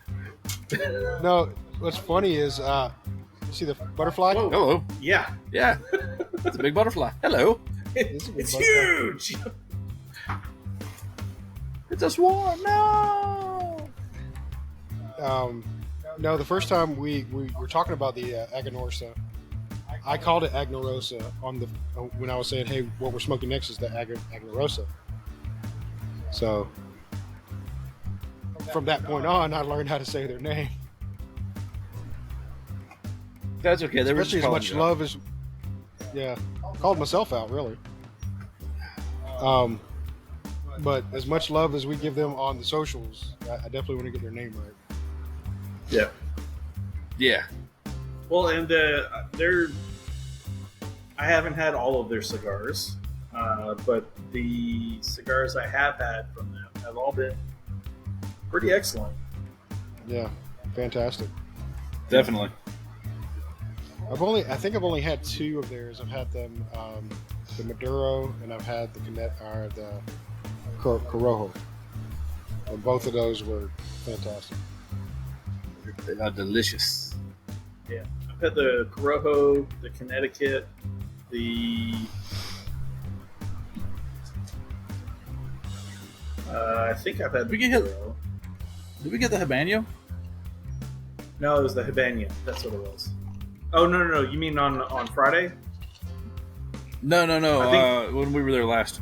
No, what's funny is, see the butterfly? Whoa. Hello. Yeah. Yeah. It's a big butterfly. Hello. It's a big It's butterfly. huge. It's a swarm. No. No, the first time we were talking about the Aganorsa, I called it Aganorsa when I was saying, hey, what we're smoking next is the Aganorsa. So from that point on, I learned how to say their name. That's okay. They were Especially just as much calling you out. love as, yeah, called myself out really. But as much love as we give them on the socials, I definitely want to get their name right. Yeah. Yeah. Well, and I haven't had all of their cigars, but the cigars I have had from them have all been pretty excellent. Yeah, fantastic. Definitely. I think I've only had 2 of theirs. I've had them, the Maduro, and I've had the Corojo. And both of those were fantastic. They are delicious. Yeah, I've had the Corojo, the Connecticut, I think I've had We the can hit- Corojo. Did we get the Habanero? No, it was the Habano. That's what it was. Oh, no. You mean on Friday? No. I think- When we were there last.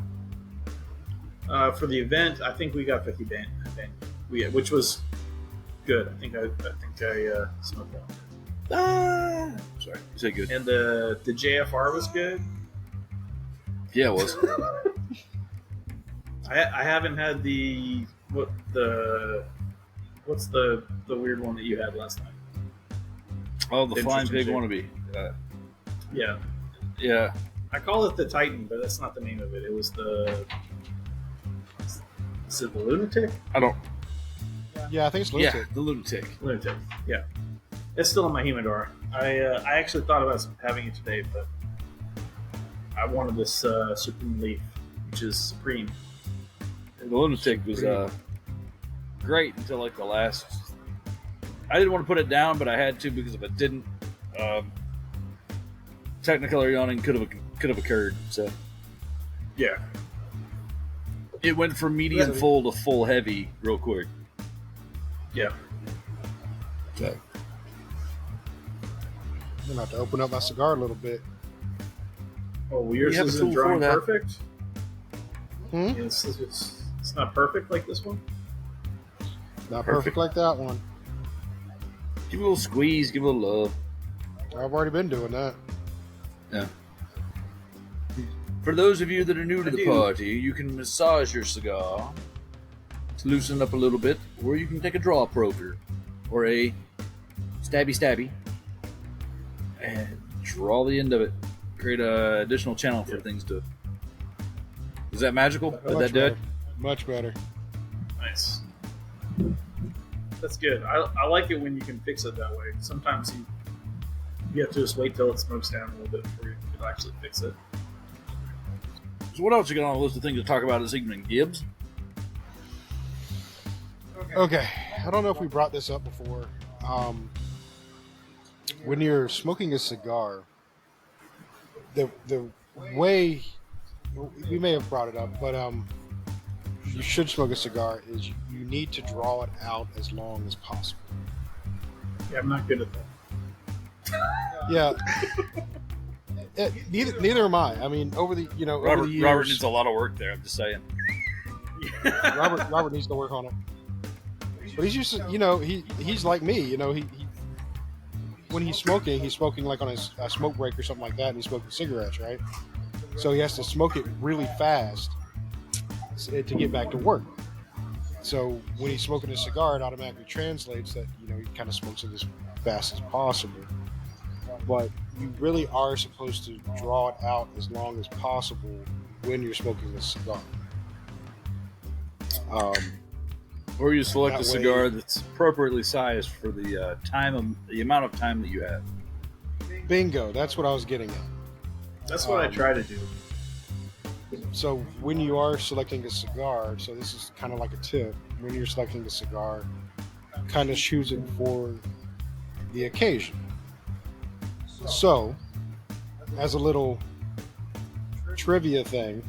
For the event, I think we got the Habano, which was good. I think I smoked that. Sorry, you said good. And the JFR was good. Yeah, it was. I haven't had what's the weird one that you had last night? Oh, the flying pig Interesting wannabe. Yeah, Yeah. I call it the Titan, but that's not the name of it. It was is it the Lunatic? I don't. Yeah, I think it's Yeah, Lunatic. the lunatic. Lunatic. Yeah, it's still in my humidor. I actually thought about having it today, but I wanted this Supreme Leaf, which is Supreme. The lunatic was great until like the last. I didn't want to put it down, but I had to because if I didn't, technicolor yawning could have occurred. So Yeah, it went from medium Yeah. full to full heavy real quick. yeah. So I'm gonna have to open up my cigar a little bit. Oh, well, yours You have a isn't tool drawing for that. perfect. Hmm? It's not perfect like this one. Not Perfect. perfect like that one. give it a little squeeze, give it a little love. I've already been doing that. Yeah. For those of you that are new to I the do. party, you can massage your cigar to loosen up a little bit, or you can take a draw poker or a stabby and draw the end of it. Create a additional channel for things to. Is that magical? Did Much that do it? better. Much better. Nice. That's good. I like it when you can fix it that way. Sometimes you have to just wait till it smokes down a little bit before you can actually fix it. So what else you got on the list of things to talk about this evening, Gibs? Okay, I don't know if we brought this up before. When you're smoking a cigar, the way we may have brought it up, but you should smoke a cigar is you need to draw it out as long as possible. Yeah, I'm not good at that. Yeah. Neither am I. I mean, over the Robert years, needs a lot of work there. I'm just saying. Robert needs to work on it. But he's just, he's like me. He when he's smoking like on a smoke break or something like that, and he's smoking cigarettes, right? So he has to smoke it really fast to get back to work. So when he's smoking a cigar, it automatically translates that he kind of smokes it as fast as possible. But you really are supposed to draw it out as long as possible when you're smoking this cigar. Or you select That a cigar way- that's appropriately sized for the the amount of time that you have. Bingo, that's what I was getting at. That's what I try to do. So when you are selecting a cigar, so this is kind of like a tip, when you're selecting a cigar, kind of choose it for the occasion. So, as a little trivia thing,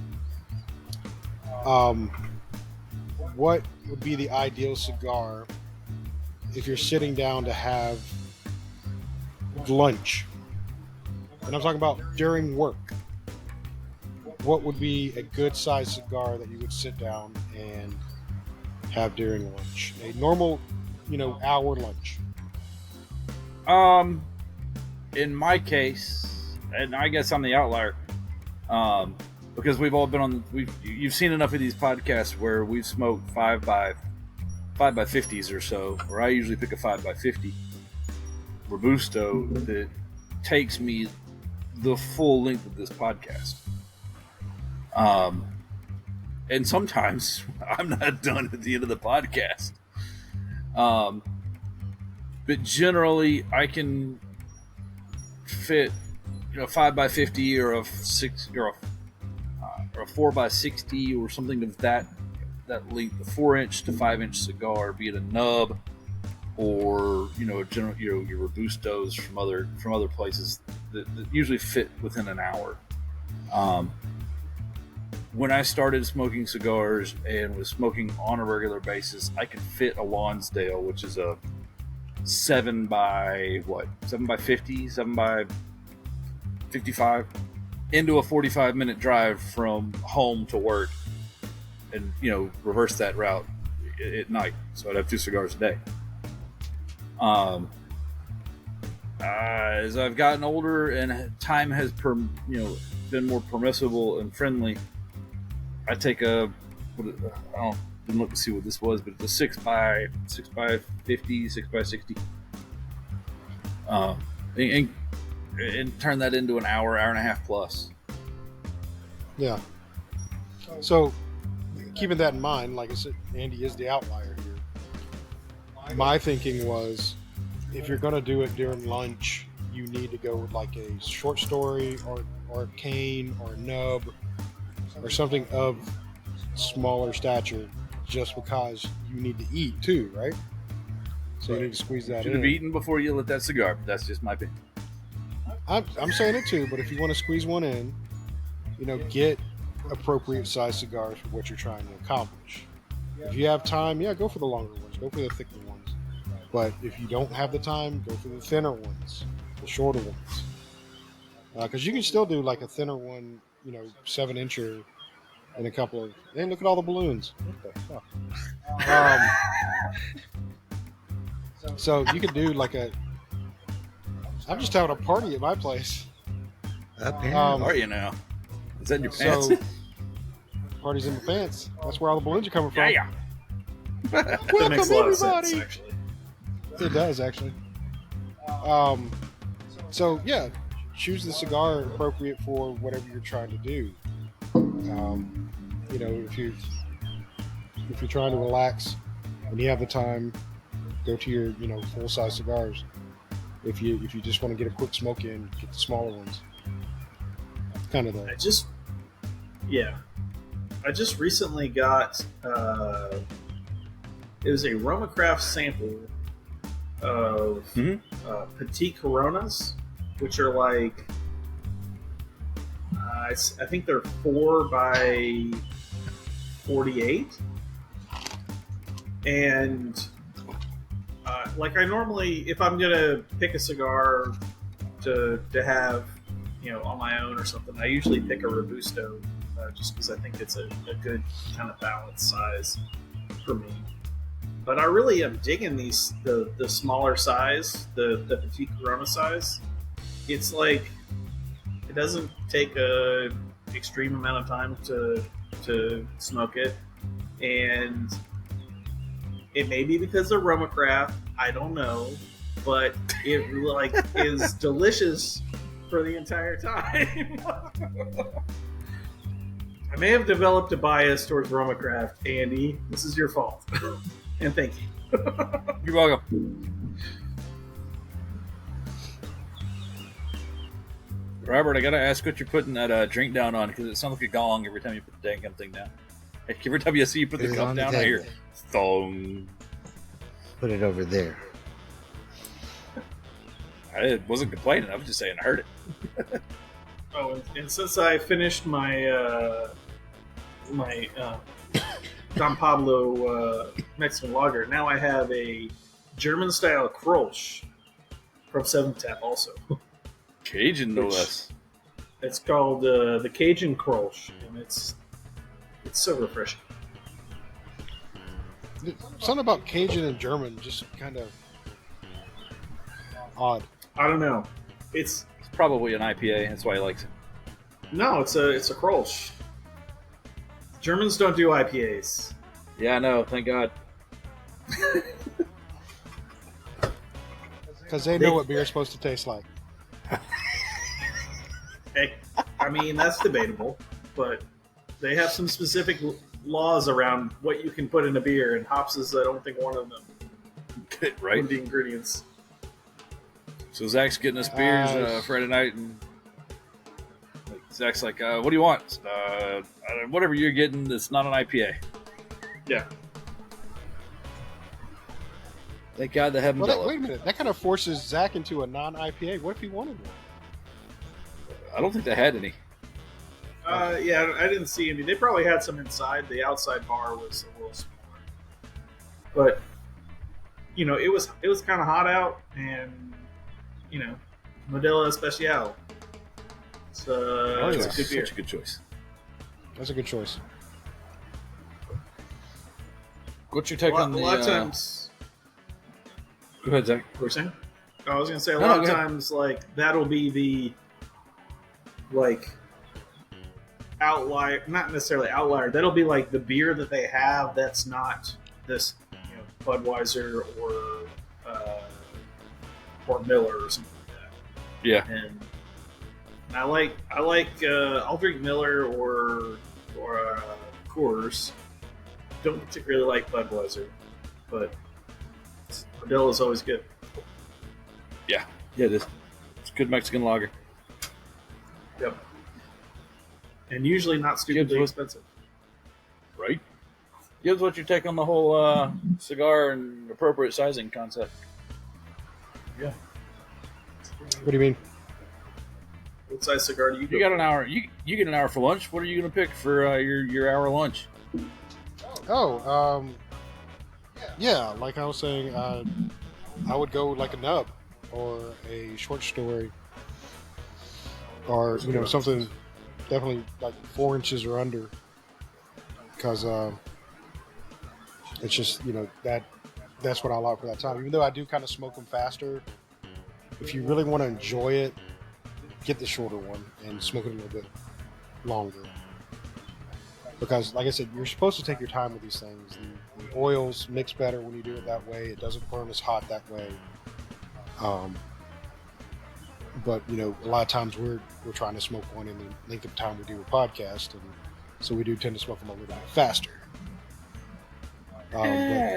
what would be the ideal cigar if you're sitting down to have lunch? And I'm talking about during work. What would be a good sized cigar that you would sit down and have during lunch? A normal, hour lunch. In my case, and I guess I'm the outlier, because we've all been on. You've seen enough of these podcasts where we've smoked 5x50s or so, or I usually pick a 5x50 Robusto that takes me the full length of this podcast. And sometimes I'm not done at the end of the podcast. But generally I can fit, 5x50 or a 4x60 or something of that length, a 4-inch to 5-inch cigar, be it a nub or your Robustos from other places that usually fit within an hour. When I started smoking cigars and was smoking on a regular basis, I could fit a Lonsdale, which is a 7x50, 7x55, into a 45-minute drive from home to work, and reverse that route at night. So I'd have 2 cigars a day. As I've gotten older and time has been more permissible and friendly, I take I didn't look to see what this was, but it's a 6x50, 6x60, and turn that into an hour and a half plus. Yeah. So, keeping that in mind, like I said, Andy is the outlier here. My thinking was, if you're going to do it during lunch, you need to go with like a short story or a cane or a nub or something of smaller stature, just because you need to eat too, right? So you need to squeeze that Should in. have eaten before you lit that cigar, but that's just my opinion. I'm saying it too, but if you want to squeeze one in, get appropriate size cigars for what you're trying to accomplish. If you have time, go for the longer ones, go for the thicker ones. But if you don't have the time, go for the thinner ones, the shorter ones. Because you can still do like a thinner one, 7-incher and a couple of. And look at all the balloons. What the fuck? So you could do like I'm just having a party at my place. Up here. How are you now? Is that in your pants? So, party's in my pants. That's where all the balloons are coming from. Yeah. That Welcome, makes a lot of everybody. sense, actually. It does, actually. So yeah, choose the cigar appropriate for whatever you're trying to do. If you're trying to relax and you have the time, go to your full size cigars. If you just want to get a quick smoke in, get the smaller ones. Kind of the. I just recently got it was a Romacraft sample of Petite Coronas, which are like I think they're 4x48, and like I normally, if I'm gonna pick a cigar to have on my own or something, I usually pick a Robusto, just because I think it's a good kind of balanced size for me. But I really am digging the smaller size, the Petite Corona size. It's like it doesn't take a extreme amount of time to smoke it, and it may be because of Romacraft, I don't know, but it like is delicious for the entire time. I may have developed a bias towards Romacraft, Andy. This is your fault. And thank you. You're welcome. Robert, I gotta ask what you're putting that drink down on, because it sounds like a gong every time you put the dang thing down. Every time you see you put the cup down, I hear thong. Put it over there. I wasn't complaining. I was just saying I heard it. Oh, and since I finished my Don Pablo Mexican lager, now I have a German-style Kolsch from 7 Tap also. Cajun, no less. It's called the Cajun Kolsch, and it's so refreshing. Something about Cajun and German just kind of odd. I don't know. It's probably an IPA. That's why he likes it. No, it's a Kolsch. Germans don't do IPAs. Yeah, I know. Thank God. Because they know what beer is supposed to taste like. Hey, I mean, that's debatable, but they have some specific laws around what you can put in a beer, and hops is, I don't think, one of them. Right. One of the ingredients. So Zach's getting us beers Friday night, and Zach's like, what do you want? Whatever you're getting that's not an IPA. Yeah. Thank God they haven't. Well, wait a minute. That kind of forces Zach into a non-IPA. What if he wanted one? I don't think they had any. Yeah, I didn't see any. They probably had some inside. The outside bar was a little smaller. But, you know, it was kind of hot out, and, you know, Modelo Especial. It's a good beer. Such a good choice. That's a good choice. What's your take on the... A lot of times... Go ahead, Zach. What were you saying? I was going to say, a lot of times, like, that'll be the, like, outlier, not necessarily outlier, that'll be, like, the beer that they have that's not this, you know, Budweiser or Miller or something like that. Yeah. And I'll drink Miller or Coors. Don't particularly like Budweiser, but Modelo is always good. Yeah, it is. It's a good Mexican lager. Yep. And usually not stupidly expensive. Right. Gibbs, what's your take on the whole cigar and appropriate sizing concept? Yeah. What do you mean? What size cigar do you got an hour. You get an hour for lunch. What are you going to pick for your hour lunch? Yeah, like I was saying, I would go like a nub or a short story, or, you know, something definitely like 4 inches or under, because it's just, you know, that's what I like for that time. Even though I do kind of smoke them faster, if you really want to enjoy it, get the shorter one and smoke it a little bit longer. Because, like I said, you're supposed to take your time with these things. The oils mix better when you do it that way. It doesn't burn as hot that way. But, you know, a lot of times we're trying to smoke one in the length of time we do a podcast, and so we do tend to smoke them a little bit faster.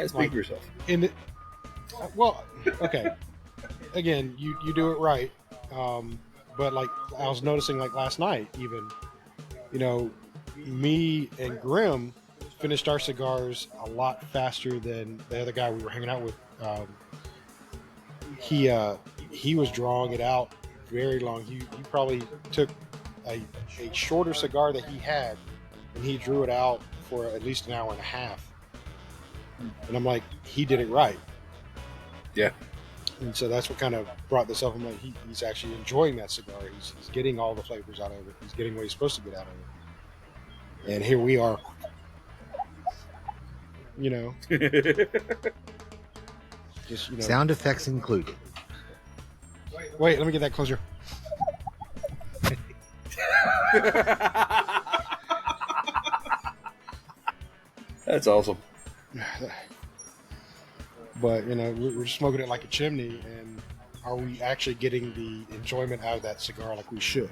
Speak for yourself. Well, okay. Again, you do it right. But like I was noticing, like last night, even, you know, me and Grim finished our cigars a lot faster than the other guy we were hanging out with. He was drawing it out very long. He probably took a shorter cigar that he had, and he drew it out for at least an hour and a half. And I'm like, he did it right. Yeah. And so that's what kind of brought this up. I'm like, he's actually enjoying that cigar. He's getting all the flavors out of it. He's getting what he's supposed to get out of it. And here we are. You know. Just, you know. Sound effects included. Wait, let me get that closer. That's awesome. But, you know, we're just smoking it like a chimney, and are we actually getting the enjoyment out of that cigar like we should?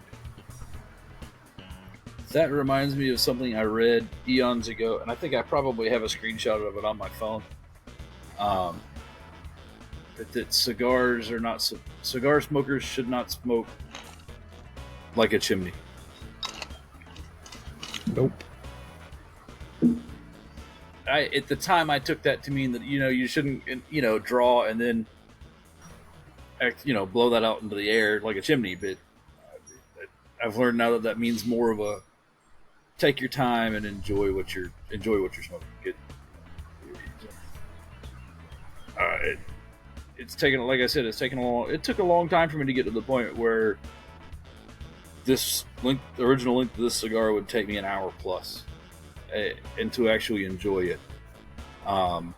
That reminds me of something I read eons ago, and I think I probably have a screenshot of it on my phone. That cigars are not cigar smokers should not smoke like a chimney. Nope. At the time, I took that to mean that you shouldn't draw and then blow that out into the air like a chimney. But I've learned now that means more of a take your time and enjoy what you're smoking. It's taken, like I said, it took a long time for me to get to the point where the original length of this cigar would take me an hour plus, and to actually enjoy it, and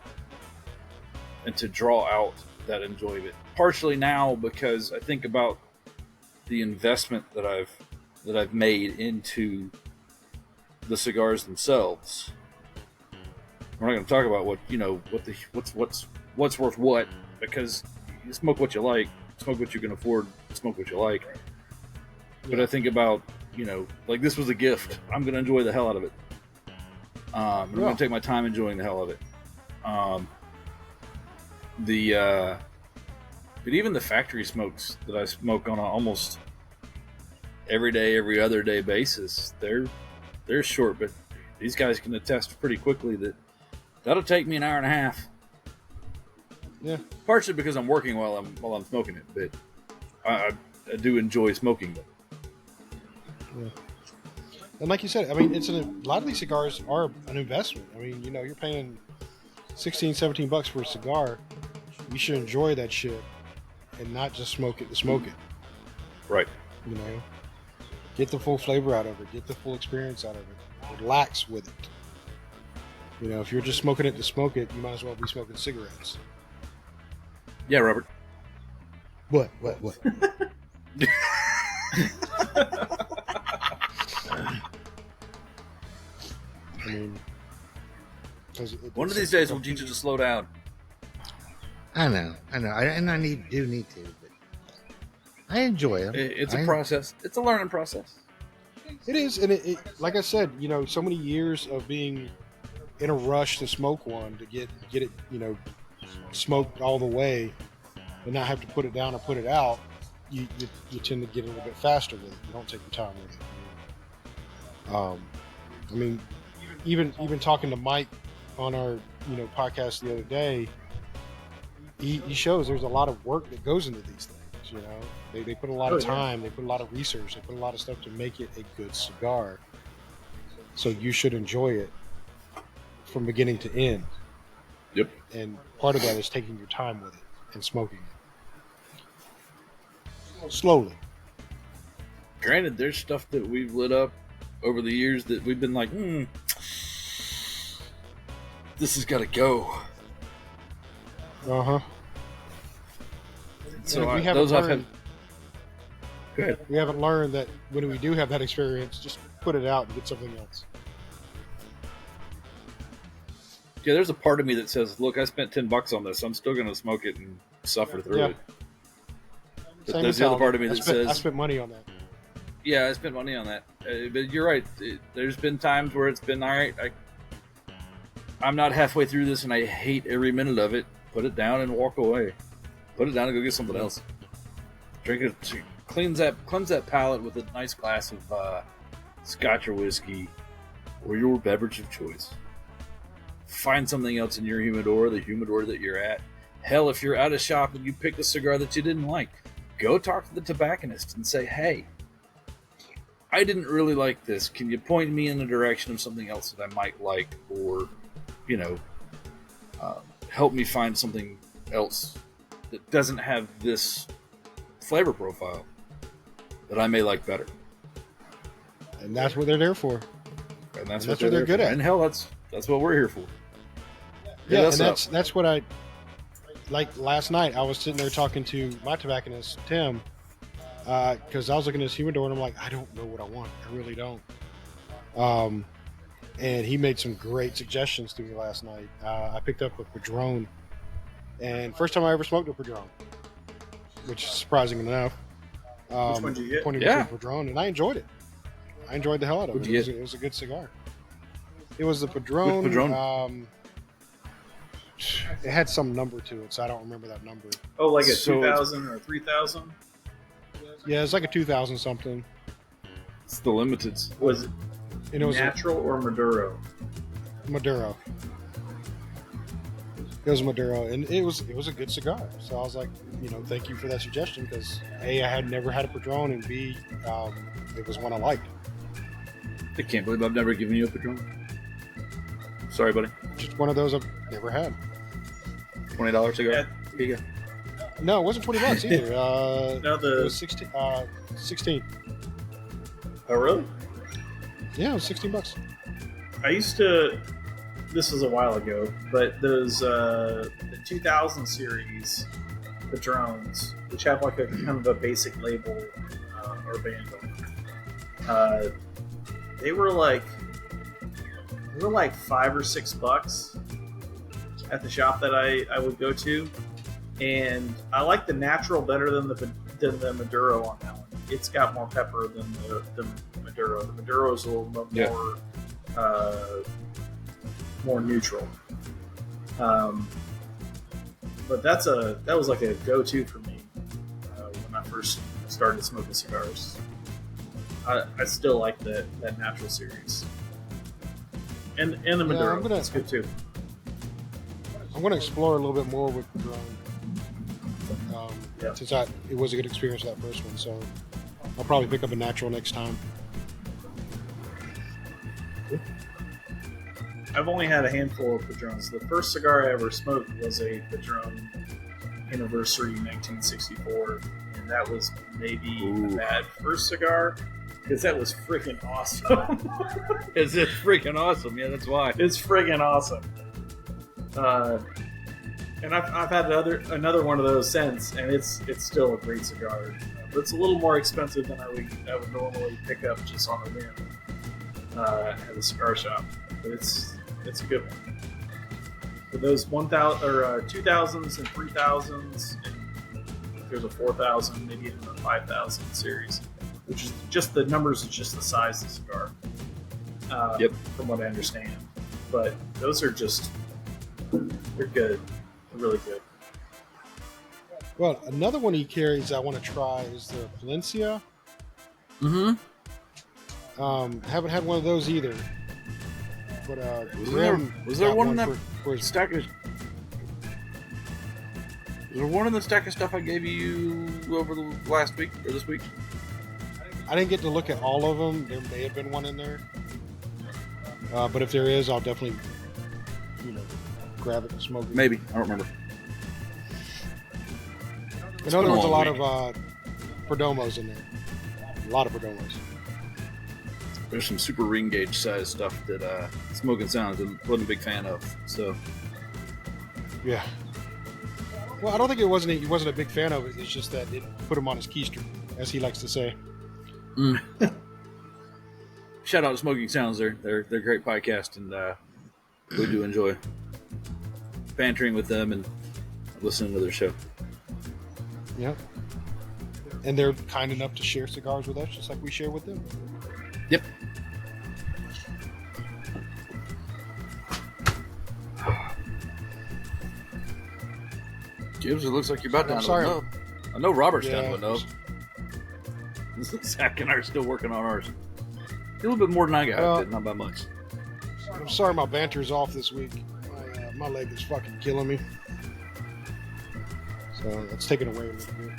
to draw out that enjoyment. Partially now because I think about the investment that I've made into the cigars themselves. We're not going to talk about what's worth what, because you smoke what you like, smoke what you can afford, smoke what you like. But I think about, like this was a gift. I'm going to enjoy the hell out of it. I'm going to take my time enjoying the hell of it. But even the factory smokes that I smoke on an almost every day, every other day basis, they're short, but these guys can attest pretty quickly that that'll take me an hour and a half. Yeah. Partially because I'm working while I'm smoking it, but I do enjoy smoking them. Yeah. And like you said, I mean, a lot of these cigars are an investment. I mean, you're paying $16-17 for a cigar. You should enjoy that shit and not just smoke it to smoke it. Right. Get the full flavor out of it. Get the full experience out of it. Relax with it. If you're just smoking it to smoke it, you might as well be smoking cigarettes. Yeah, Robert. What? I mean, one of these days we'll teach you to slow down. I know, and I do need to, but I enjoy them. It's a process. It's a learning process. It is, and it like I said, so many years of being in a rush to smoke one to get it, smoked all the way, and not have to put it down or put it out. You tend to get a little bit faster with it. You don't take your time with it. I mean, even talking to Mike on our podcast the other day, he shows there's a lot of work that goes into these things. They put a lot of time, they put a lot of research, they put a lot of stuff to make it a good cigar. So you should enjoy it from beginning to end. Yep. And part of that is taking your time with it and smoking it slowly. Granted, there's stuff that we've lit up over the years that we've been like, this has got to go. Uh-huh. So those I've had. Good. We haven't learned that when we do have that experience, just put it out and get something else. Yeah, there's a part of me that says, look, I spent $10 on this. I'm still going to smoke it and suffer through it. But there's the other part of me that says, I spent money on that. Yeah, I spent money on that. But you're right. There's been times where it's been, all right, I'm not halfway through this and I hate every minute of it. Put it down and walk away. Put it down and go get something else. Drink it. Cleanse that palate with a nice glass of scotch or whiskey or your beverage of choice. Find something else in your humidor, the humidor that you're at. Hell, if you're at a shop and you picked a cigar that you didn't like, go talk to the tobacconist and say, hey, I didn't really like this. Can you point me in the direction of something else that I might like, or, help me find something else that doesn't have this flavor profile that I may like better. And that's what they're there for. And that's what they're good at. And hell, that's what we're here for. Yeah, and that's what I like. Last night I was sitting there talking to my tobacconist Tim, because I was looking at his humidor and I'm like, I don't know what I want. I really don't. And he made some great suggestions to me last night. I picked up a Padron, and first time I ever smoked a Padron, which is surprising enough. Which one did you get? 20% Padron, and I enjoyed it. I enjoyed the hell out of it. It was a good cigar. It was the Padron. Which Padron? It had some number to it, so I don't remember that number. Oh, like a 2,000 or 3,000? Yeah, it's like a 2,000 something. It's the limiteds. Was it natural or Maduro? Maduro. It was Maduro, and it was a good cigar. So I was like, thank you for that suggestion, because A, I had never had a Padron, and B, it was one I liked. I can't believe I've never given you a Padron. Sorry, buddy. Just one of those I've never had. $20 cigar. Here you go. No, it wasn't $20 either. No, it was 16. 16. Oh, really? Yeah, it was $16. I used to. This was a while ago, but those the 2000 series, the drones, which have like a kind of a basic label or band on it, they were like $5 or $6 at the shop that I would go to, and I like the natural better than the Maduro on that one. It's got more pepper than the Maduro. The Maduro is a little bit more neutral. But that was like a go-to for me when I first started smoking cigars. I still like that natural series, and the Maduro. That's good too. I'm going to explore a little bit more with Padron, since it was a good experience that first one. So I'll probably pick up a natural next time. I've only had a handful of Padrones. The first cigar I ever smoked was a Padron Anniversary 1964, and that was maybe a bad first cigar, because that was freaking awesome. Is it freaking awesome? Yeah, that's why. It's freaking awesome. And I've had another one of those since, and it's still a great cigar. But it's a little more expensive than I would normally pick up just on a whim at a cigar shop. But it's a good one. For those 1,000 or 2,000s and 3,000s, and there's a 4,000, maybe even a 5,000 series, which is just the numbers, is just the size of the cigar. From what I understand, but those are they're good. They're really good. Well, another one he carries I want to try is the Valencia. Mm-hmm. Haven't had one of those either. But was there one in that stack of? Was there one in the stack of stuff I gave you over the last week or this week? I didn't get to look at all of them. There may have been one in there, but if there is, I'll definitely, grab it and smoke it. Maybe, I don't remember. I know there was a lot of Perdomos in there. A lot of Perdomos. There's some super ring gauge size stuff that Smoking Sounds wasn't a big fan of. So, yeah. Well, I don't think he wasn't a big fan of it. It's just that it put him on his keister, as he likes to say. Shout out to Smoking Sounds. They're a great podcast, and we do enjoy bantering with them and listening to their show. Yep. And they're kind enough to share cigars with us, just like we share with them. Yep. Gibs, it looks like you're about down to a nub. I know Robert's down to a nub. Zack and I are still working on ours. A little bit more than I got, but not by much. I'm sorry my banter's off this week. My leg is fucking killing me. So let's take it away a little bit.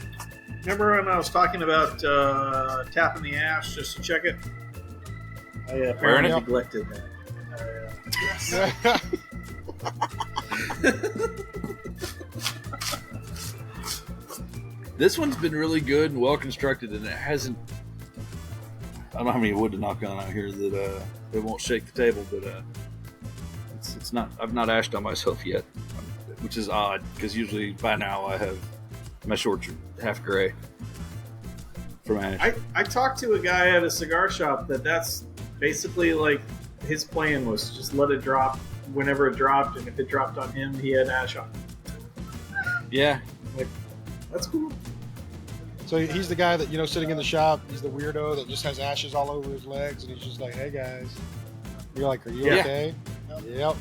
Remember when I was talking about tapping the ash just to check it? I apparently neglected that. This one's been really good and well constructed, and it hasn't. I don't know how many wood to knock on out here that it won't shake the table, but it's not. I've not ashed on myself yet, which is odd because usually by now I have my shorts are half gray from ash. I talked to a guy at a cigar shop that's basically like his plan was just let it drop whenever it dropped, and if it dropped on him, he had ash on it. Yeah, like that's cool. So he's the guy that, you know, sitting in the shop. He's the weirdo that just has ashes all over his legs, and he's just like, "Hey guys," you're like, "Are you okay?" Yep.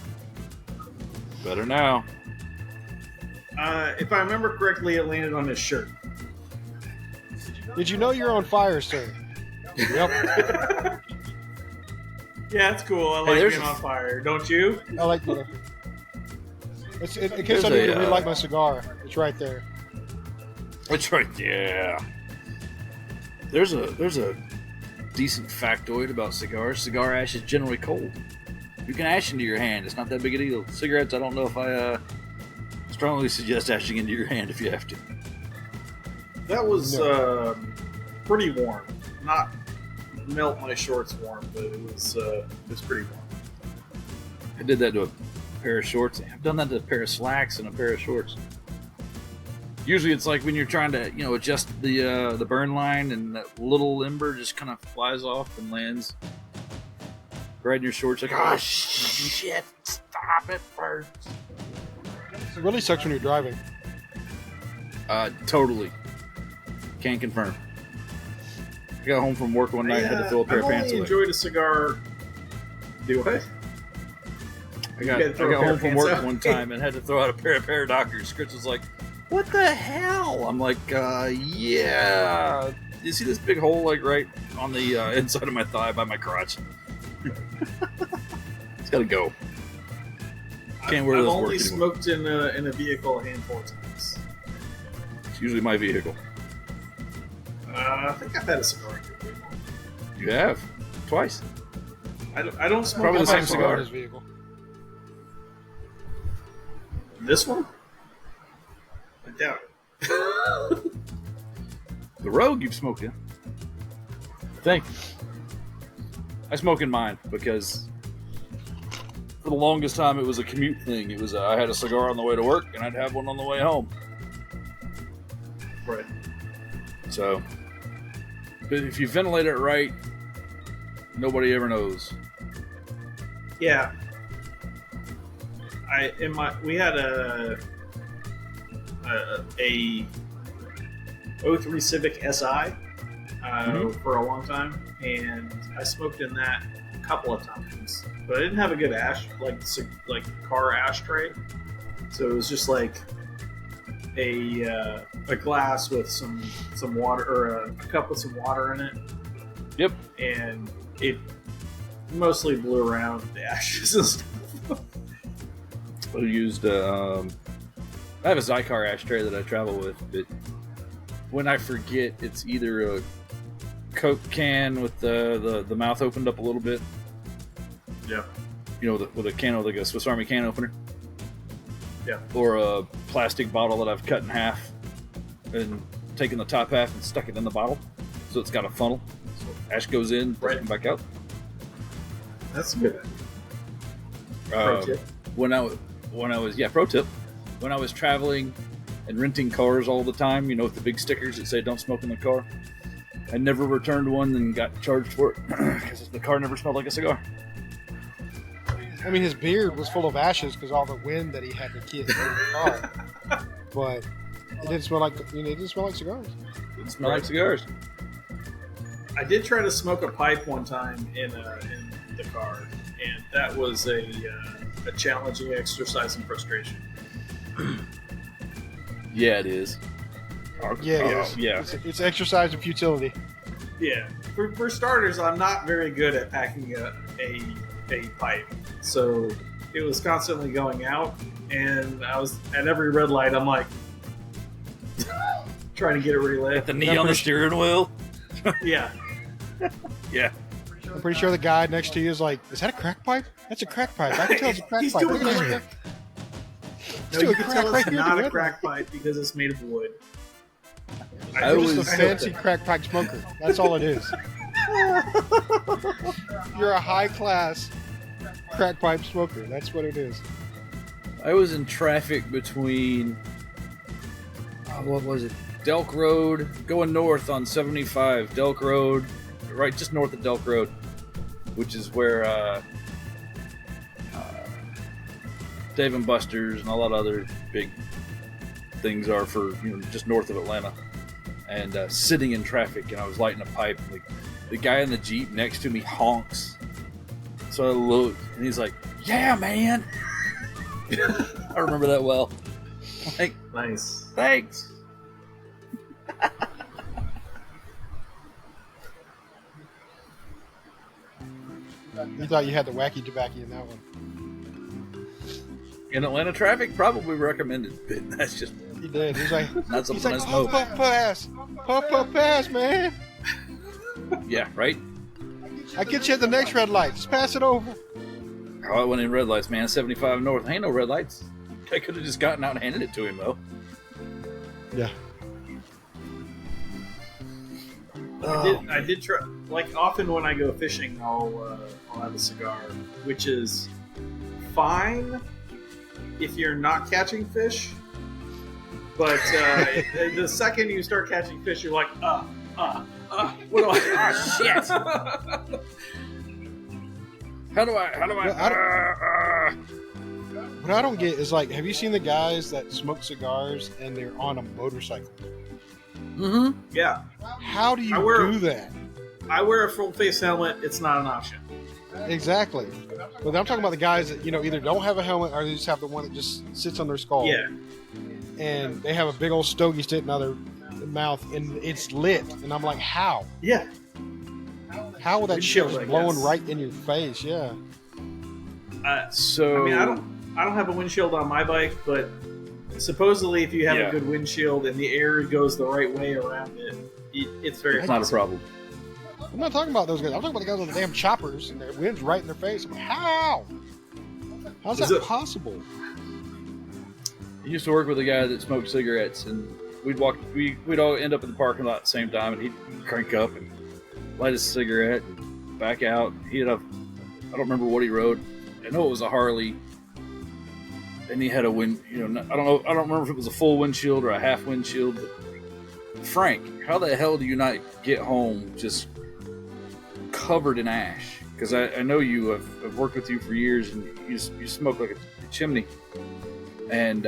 Better now. If I remember correctly, it landed on his shirt. Did you know you're on fire, sir? Yep. Yeah, it's cool. I like being on fire. Don't you? I like that. In case I need to relight my cigar, it's right there. It's right there. There's a decent factoid about cigars. Cigar ash is generally cold. You can ash into your hand. It's not that big a deal. Cigarettes, I don't know if I strongly suggest ashing into your hand if you have to. That was pretty warm. Not melt my shorts warm, but it was pretty warm. I did that to a pair of shorts. I've done that to a pair of slacks and a pair of shorts. Usually it's like when you're trying to, you know, adjust the burn line and that little ember just kind of flies off and lands right in your shorts. Like, oh shit, stop it first. It really sucks when you're driving. Totally. Can confirm. I got home from work one night and had to throw a pair of pants away. I enjoyed a cigar. Do what? I got home from work one time and had to throw out a pair of Dockers. Chris was like, "What the hell?" I'm like, yeah. You see this big hole like right on the inside of my thigh by my crotch? It's gotta go. Can't wear I've this only work smoked in a vehicle a handful of times. It's usually my vehicle. I think I've had a cigar in your vehicle. You have twice. I don't smoke. Probably the same cigar. In his vehicle. This one? I doubt it. The Rogue you've smoked in. I think. I smoke in mine because for the longest time it was a commute thing. It was I had a cigar on the way to work and I'd have one on the way home. Right. So, but if you ventilate it right, nobody ever knows. Yeah. We had a 03 Civic Si for a long time, and I smoked in that a couple of times, but I didn't have a good ash like car ashtray, so it was just like a glass with some water, or a cup with some water in it. Yep. And it mostly blew around the ashes and stuff. I used I have a Zycar ashtray that I travel with, but when I forget, it's either a Coke can with the mouth opened up a little bit. Yeah. You know, with a can, like a Swiss Army can opener. Yeah. Or a plastic bottle that I've cut in half and taken the top half and stuck it in the bottle, so it's got a funnel. So ash goes in, Right. come back out. That's good. Pro tip. When I was pro tip, when I was traveling and renting cars all the time, you know, with the big stickers that say "Don't smoke in the car," I never returned one and got charged for it because the car never smelled like a cigar. I mean, his beard was full of ashes because all the wind that he had to get in the car. But it didn't smell like cigars. It didn't smell like cigars. I did try to smoke a pipe one time in the car, and that was a challenging exercise in frustration. Yeah, it is. Yeah, yeah. It's exercise of futility. Yeah. For starters, I'm not very good at packing a pipe, so it was constantly going out, and I was at every red light. I'm like trying to get it relit. Got the knee on the steering wheel. Yeah. Yeah. I'm pretty sure the guy next to you is like, "Is that a crack pipe? That's a crack pipe. I can tell it's a crack He's pipe." doing it. No, you can tell it's not a crack pipe because it's made of wood. You're just a fancy crack pipe smoker. That's all it is. You're a high class crack pipe smoker. That's what it is. I was in traffic between what was it? Delk Road, going north on 75. Delk Road, right just north of Delk Road, which is where Dave and Buster's and a lot of other big things are for, you know, just north of Atlanta. and sitting in traffic, and I was lighting a pipe. And the guy in the Jeep next to me honks. So I look, and he's like, "Yeah, man." I remember that well. Like, Nice. thanks. You thought you had the wacky tobacco in that one. In Atlanta traffic, probably recommended. But that's just He did. He was like, not he's something I like, smoke. puff pass, man. Yeah, right? I get you at the next red light. Just pass it over. Oh, I went in red lights, man. 75 north. Ain't no red lights. I could have just gotten out and handed it to him, though. Yeah. I did try. Like often when I go fishing, I'll have a cigar, which is fine if you're not catching fish. But the second you start catching fish, you're like, what do I? Ah, shit! How do I? Well, What I don't get is like, have you seen the guys that smoke cigars and they're on a motorcycle? Mm-hmm. Yeah. How do you do that? I wear a full face helmet. It's not an option. Exactly. But I'm talking about the guys that, either don't have a helmet or they just have the one that just sits on their skull. Yeah. And they have a big old stogie sitting out their mouth and it's lit. And I'm like, how? Yeah. How will that shit Windshield, just I blowing guess. right in your face? Yeah. So I mean, I don't have a windshield on my bike, but supposedly if you have a good windshield and the air goes the right way around it, it's very it's not a problem. I'm not talking about those guys. I'm talking about the guys on the damn choppers and their wind's right in their face. I'm like, how? How's that possible? I used to work with a guy that smoked cigarettes, and we'd all end up in the parking lot at the same time, and he'd crank up and light a cigarette and back out. I don't remember what he rode. I know it was a Harley, and he had a wind. I don't remember if it was a full windshield or a half windshield. But Frank, how the hell do you not get home just covered in ash? Because I know you. I've worked with you for years, and you smoke like a chimney. And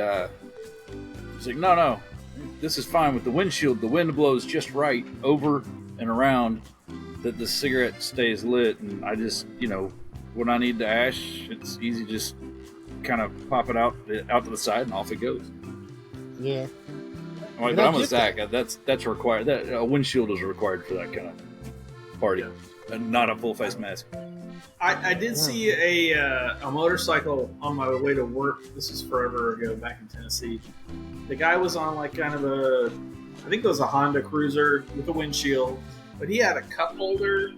he's like, no, this is fine with the windshield. The wind blows just right over and around that the cigarette stays lit. And I just, when I need the ash, it's easy, just kind of pop it out to the side and off it goes. Yeah. But I'm with Zack. That's required. That a windshield is required for that kind of party, and not a full face mask. I did see a motorcycle on my way to work. This was forever ago, back in Tennessee. The guy was on like kind of I think it was a Honda Cruiser with a windshield, but he had a cup holder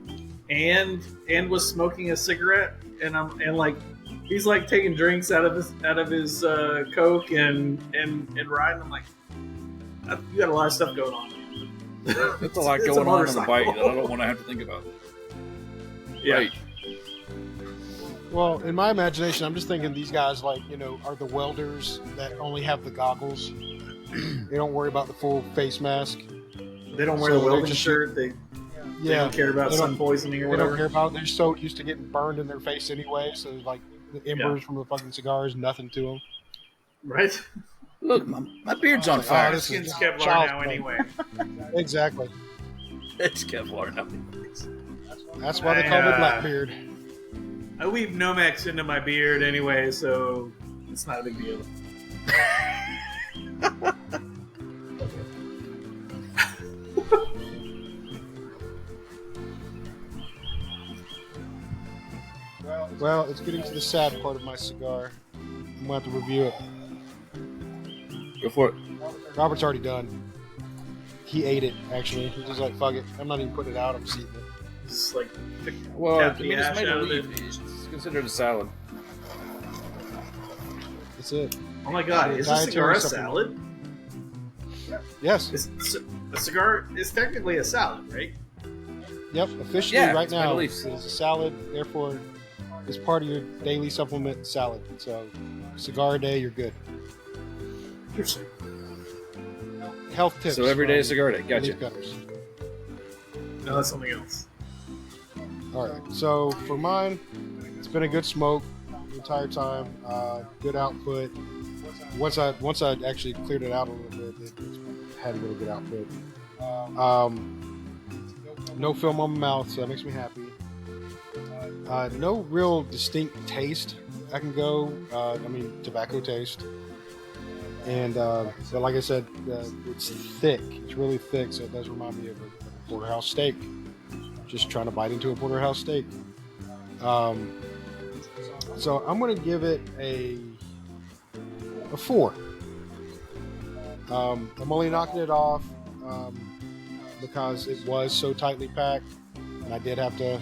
and was smoking a cigarette, and like he's like taking drinks out of his Coke and riding. I'm like, you got a lot of stuff going on. That's a lot going on the bike that I don't want to have to think about. Yeah. Right. Well, in my imagination, I'm just thinking these guys, like, are the welders that only have the goggles. They don't worry about the full face mask. They don't wear the welding shirt. They don't care about sun poisoning or whatever. They don't care about it. They're so used to getting burned in their face anyway, so like the embers from the fucking cigars, nothing to them. Right? Look, my beard's on fire. This skin's Kevlar now anyway. Exactly. It's Kevlar now. That's why they call me Blackbeard. I weave Nomex into my beard anyway, so it's not a big deal. Well, it's getting to the sad part of my cigar. I'm going to have to review it. Go for it. Robert's already done. He ate it, actually. He's just like, fuck it. I'm not even putting it out. I'm just eating it. It's like Well, the it's ash made out of of leaf. it. It's considered a salad. That's it. Oh my god, is a cigar a salad? Yes. A cigar is technically a salad, right? Yep. Officially, Yeah, right it's made of now, it leaves. is a salad. Therefore, it's part of your daily supplement salad. So, cigar a day, you're good. Interesting. Health tips. So every day is from cigar day. Gotcha. Leaf Cutters. No, that's something else. All right. So for mine, it's been a good smoke the entire time. Good output. Once I actually cleared it out a little bit, it had a really good output. No film on my mouth, so that makes me happy. No real distinct taste I can go. Tobacco taste. And but like I said, it's thick. It's really thick, so it does remind me of a porterhouse steak. Just trying to bite into a porterhouse steak. So I'm going to give it a 4. I'm only knocking it off because it was so tightly packed, and I did have to,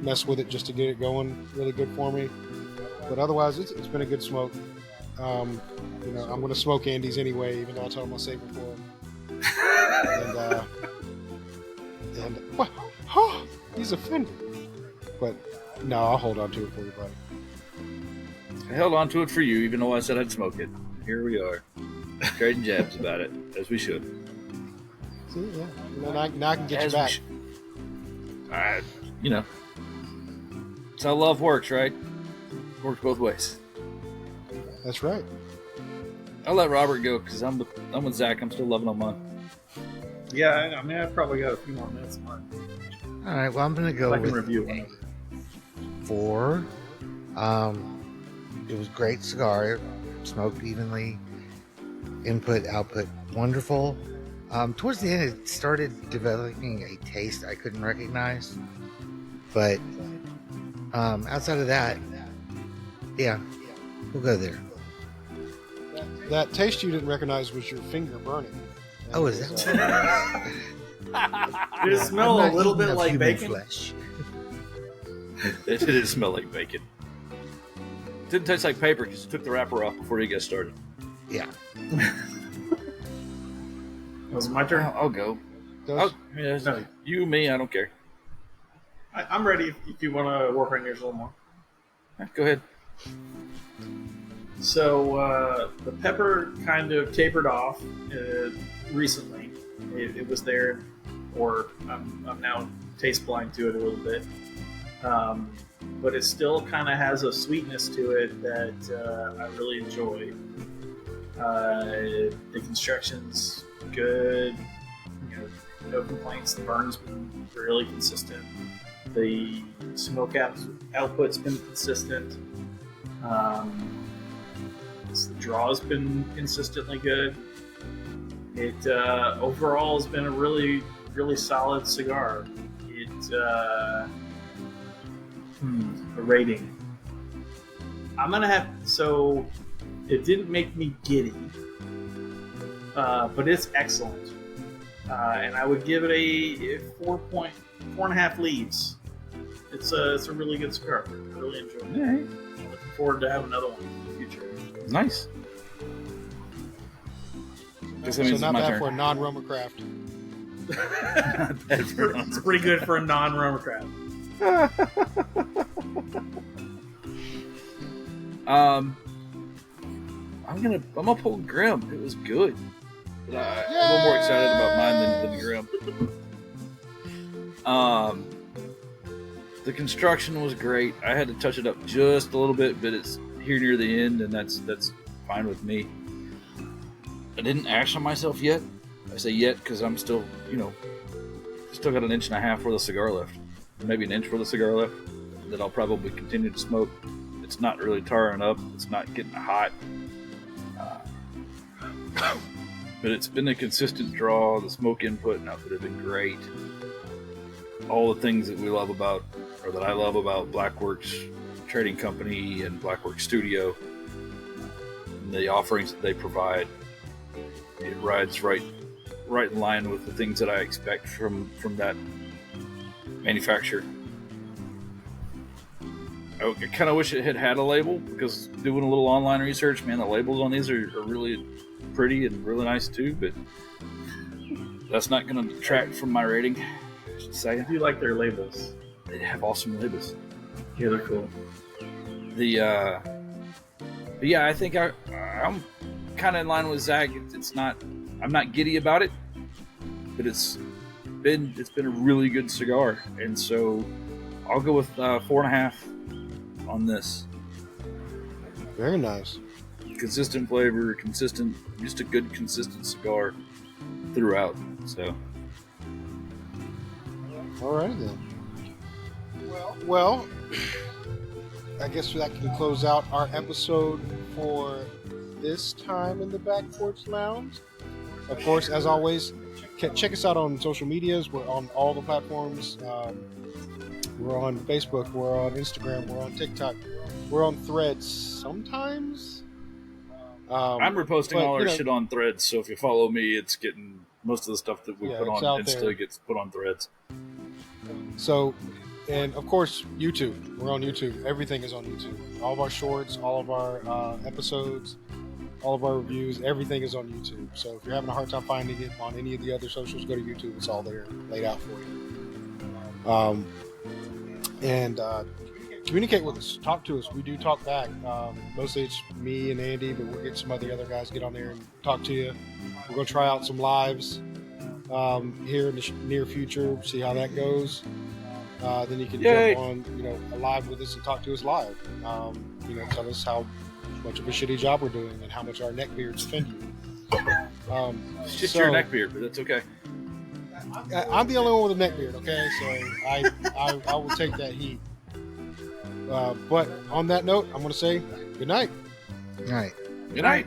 mess with it just to get it going really good for me. But otherwise, it's been a good smoke. I'm going to smoke Andy's anyway, even though I told him I'll save it for him. and what? Oh, he's offended. But no, I'll hold on to it for you, buddy. I held on to it for you, even though I said I'd smoke it. Here we are, trading jabs about it, as we should. See, yeah. Now I can get you back. That's how love works, right? Works both ways. That's right. I'll let Robert go because I'm with Zack. I'm still loving on mine. Yeah, I probably got a few more minutes of mine. All right, well, I'm going to go with review a 4. It was a great cigar. Smoked evenly. Input, output, wonderful. Towards the end, it started developing a taste I couldn't recognize. But outside of that, yeah, we'll go there. That taste you didn't recognize was your finger burning. Oh, is that? Did it smell a little bit like bacon? Flesh. It did smell like bacon. It didn't taste like paper because you took the wrapper off before you got started. Yeah. Was it my turn? I'll go. Does- No. You, me, I don't care. I'm ready if you want to work on yours a little more. Go ahead. So the pepper kind of tapered off recently. It was there, or I'm now taste blind to it a little bit. But it still kind of has a sweetness to it that I really enjoy. The construction's good. No complaints. The burn's been really consistent. The smoke output's been consistent. The draw's been consistently good. It overall has been a really, really solid cigar. A rating. I'm gonna have so. It didn't make me giddy, but it's excellent. And I would give it a 4.5 leaves. It's a really good cigar. I really enjoy it. Right. I'm looking forward to having another one in the future. Nice. So not bad for a non-Roma craft. It's pretty good for a non-Roma craft. I'm gonna pull Grim. It was good. I'm a little more excited about mine than Grim. The construction was great. I had to touch it up just a little bit, but it's here near the end, and that's fine with me. I didn't ash on myself yet. I say yet because I'm still, still got an inch and a half worth of cigar left. Maybe an inch worth of cigar left that I'll probably continue to smoke. It's not really tarring up. It's not getting hot. But it's been a consistent draw. The smoke input and output have been great. All the things that we love about, or that I love about Blackworks Trading Company and Blackworks Studio, and the offerings that they provide, it rides right in line with the things that I expect from that manufacturer. I kind of wish it had a label, because doing a little online research, man, the labels on these are really pretty and really nice too, but that's not going to detract from my rating. I should say. I do like their labels. They have awesome labels. Yeah, they're cool. But yeah, I think I'm kind of in line with Zack. I'm not giddy about it, but it's been a really good cigar, and so I'll go with 4.5 on this. Very nice. Consistent flavor, just a good consistent cigar throughout. So, all right then. Well, I guess that can close out our episode for this time in the Back Porch Lounge. Of course, as always, check us out on social medias. We're on all the platforms. We're on Facebook. We're on Instagram. We're on TikTok. We're on Threads sometimes. I'm reposting all our shit on Threads, so if you follow me, it's getting most of the stuff that we put on Insta gets put on Threads. So, and of course, YouTube. We're on YouTube. Everything is on YouTube. All of our shorts, all of our episodes, all of our reviews, everything is on YouTube. So if you're having a hard time finding it on any of the other socials, go to YouTube. It's all there, laid out for you. And communicate with us. Talk to us. We do talk back. Mostly it's me and Andy, but we'll get some other guys get on there and talk to you. We're going to try out some lives here in the near future, see how that goes. Then you can jump on, a live with us and talk to us live. Tell us how much of a shitty job we're doing and how much our neck beards offend you. It's just your neck beard, but that's okay. I'm the only one with a neck beard, okay? So I will take that heat. But on that note, I'm going to say good night. Good night. Good night.